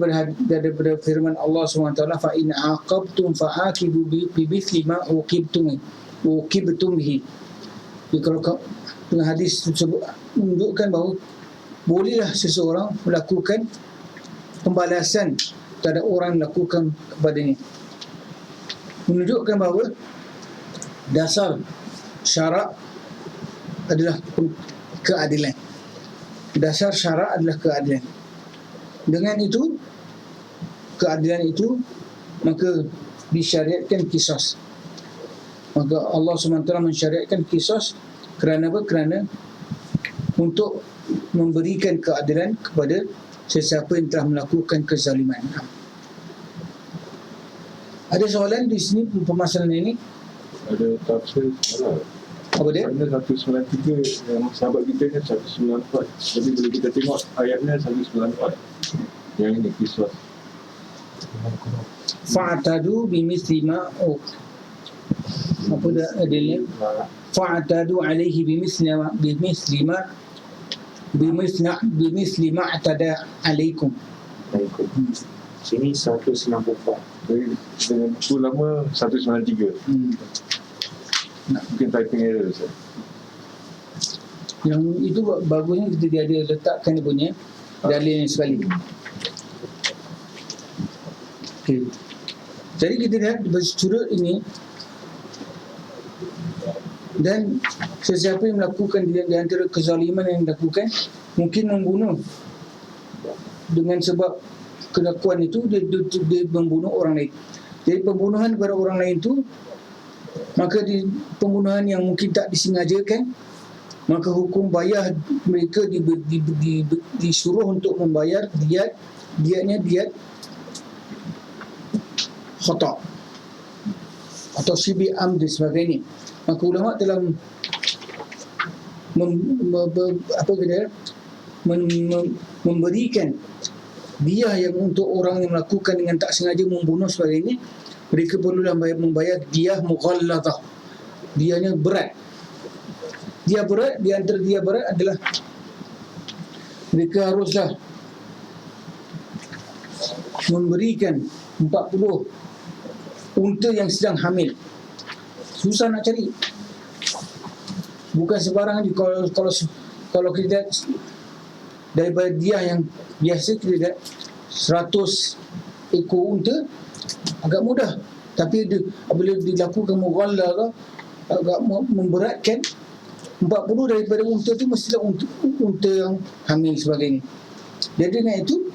daripada firman Allah SWT, fa in aqabtum fa'aqibu bimithli ma uqibtum bihi. Kalau hadis tersebut menunjukkan bahawa bolehlah seseorang melakukan pembalasan terhadap orang yang lakukan kepadanya. Menunjukkan bahawa dasar syarak adalah keadilan. Dasar syarak adalah keadilan. Dengan itu, keadilan itu, maka disyariatkan qisas. Maka Allah SWT mensyariatkan qisas kerana apa? Kerana untuk memberikan keadilan kepada sesiapa yang telah melakukan kezaliman. Ada soalan di sini permasalahan ini? Ada tafsir salah. Apa dia? Ada 193 yang sahabat kita ni 194. Jadi bila kita tengok ayatnya 194. Yang ini kisah. Fa'tadu bimithli ma apa dah adilnya? Fa'tadu alaihi bimithli ma atada alaikum. Sini 194. Jadi dengan buku lama 193. Mungkin typing error Ustaz. Yang itu bagusnya kita dia letakkan dia punya dalil sekali. Okay. Jadi kita lihat di sudut ini, dan sesiapa yang melakukan di antara kezaliman yang dilakukan, mungkin membunuh dengan sebab kelakuan itu dia membunuh orang lain. Jadi pembunuhan kepada orang lain itu, maka pembunuhan yang mungkin tak disengajakan, maka hukum bayar mereka disuruh untuk membayar diatnya diat khata' atau sibi amd dan sebagainya. Maka ulama telah memberikan dia yang untuk orang yang melakukan dengan tak sengaja membunuh sebagainya, mereka perlulah membayar dia mughalladhah. Dianya berat. Dia berat, di antara dia berat adalah mereka haruslah memberikan 40 unta yang sedang hamil. Susah nak cari. Bukan sembarang. Kalau kita lihat daripada dia yang biasa, kita lihat 100 ekor unta agak mudah, tapi apabila dilakukan mughalladhah agak memberatkan. 40 daripada unta tu mestilah unta yang hamil sebagainya. Jadi dengan itu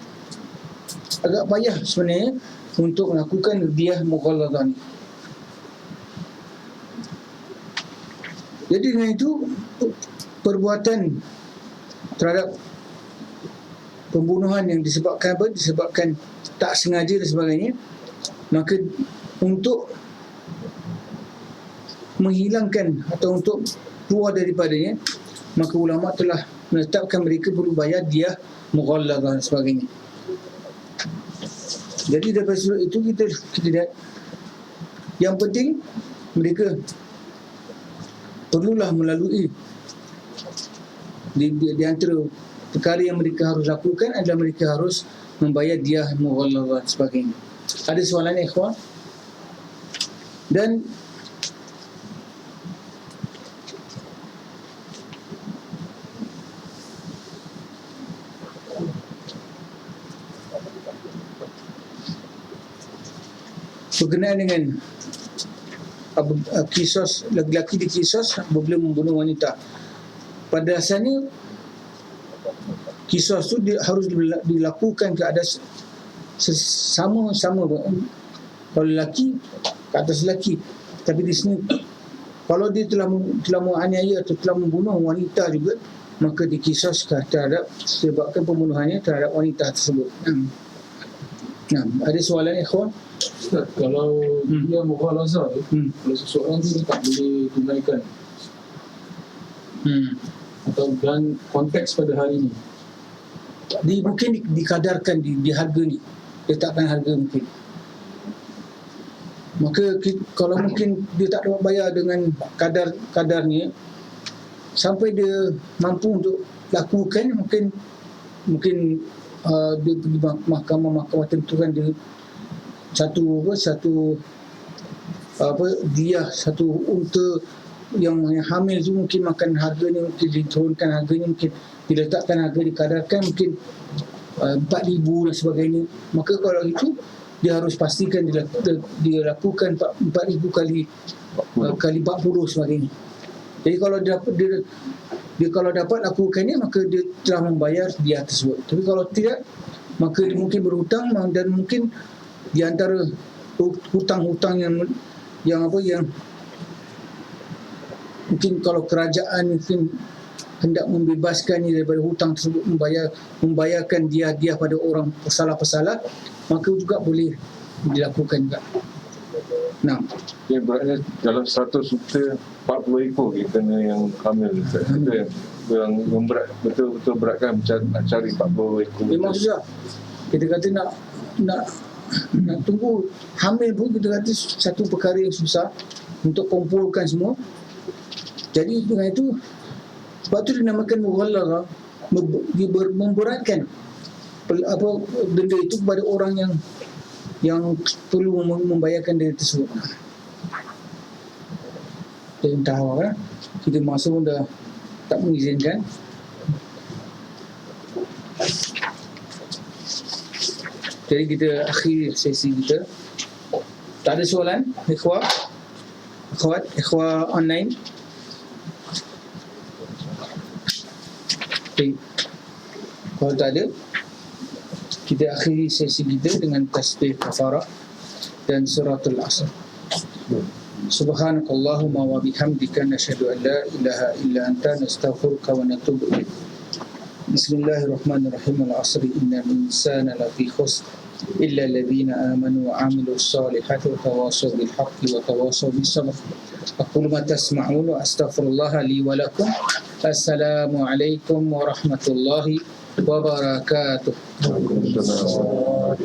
agak payah sebenarnya untuk melakukan diah mughalladhah ni. Jadi dengan itu perbuatan terhadap pembunuhan yang disebabkan apa? Disebabkan tak sengaja dan sebagainya, maka untuk menghilangkan atau untuk keluar daripadanya, maka ulama telah menetapkan mereka perlu bayar diah mughalladhah dan sebagainya. Jadi daripada sudut itu kita lihat, yang penting mereka perlulah melalui di antara perkara yang mereka harus lakukan adalah mereka harus membayar diah mughalladhah dan sebagainya. Ada soalan ikhwan? Dan berkenaan dengan kisos lelaki dikisos apabila membunuh wanita. Pada dasarnya kisos itu harus dilakukan ke atas sama-sama. Kalau lelaki ke atas lelaki, tapi di sini kalau dia telah menganiaya atau telah membunuh wanita juga, maka dikisos terhadap sebabkan pembunuhannya terhadap wanita tersebut. Ada soalan ikhwan? Ustaz, kalau dia mughalazah kalau seseorang tu dia tak boleh tunaikan atau dan konteks pada hari ni, mungkin dikadarkan di harga ni, letakkan harga mungkin. Maka kalau mungkin dia tak dapat bayar dengan kadarnya sampai dia mampu untuk lakukan, mungkin dia pergi mahkamah tentukan dia satu unta yang hamil tu mungkin makan harganya, mungkin diturunkan harganya, mungkin diletakkan harga dikadarkan, mungkin 4,000 dan sebagainya, maka kalau itu dia harus pastikan dia lakukan 4,000 kali 40 sebagainya. Jadi kalau dia kalau dapat lakukannya, maka dia telah membayar dia tersebut. Tapi kalau tidak, maka dia mungkin berhutang, dan mungkin di antara hutang-hutang yang mungkin kalau kerajaan mungkin hendak membebaskannya daripada hutang tersebut, membayarkan dia pada orang pesalah-pesalah, maka juga boleh dilakukan juga. Nah, Dia beratnya dalam 100 juta 40 ekor kita kena yang kamil. Itu yang berat, betul-betul beratkan cari 40 ekor. memang susah. Kita kata nak tunggu hamil pun, kita kata satu perkara yang susah untuk kumpulkan semua. Jadi dengan itu, sebab tu dinamakan mughalladha, dia memberatkan benda itu kepada orang yang perlu membayarkan diri tersebut. Dan entah apa, kita masuk pun dah tak mengizinkan. Jadi kita akhir sesi kita. Tak ada soalan, ikhwah online. Okay. Kalau tak ada, kita akhiri sesi kita dengan tasbih kafarah dan suratul asr. Subhanakallahumma wa bihamdika nashhadu an la ilaha illa anta nastaghfiruka wa natubu ilaik. Bismillahirrahmanirrahim. Al-'asri innal insana lafi khusr illa alladhina amanu wa 'amilus solihati wa tawassaw bil haqqi wa tawassaw bis sabr. Aqulu ma tasma'un wa astaghfirullah li wa lakum. Assalamu alaikum warahmatullahi wabarakatuh. Waalaikumsalam.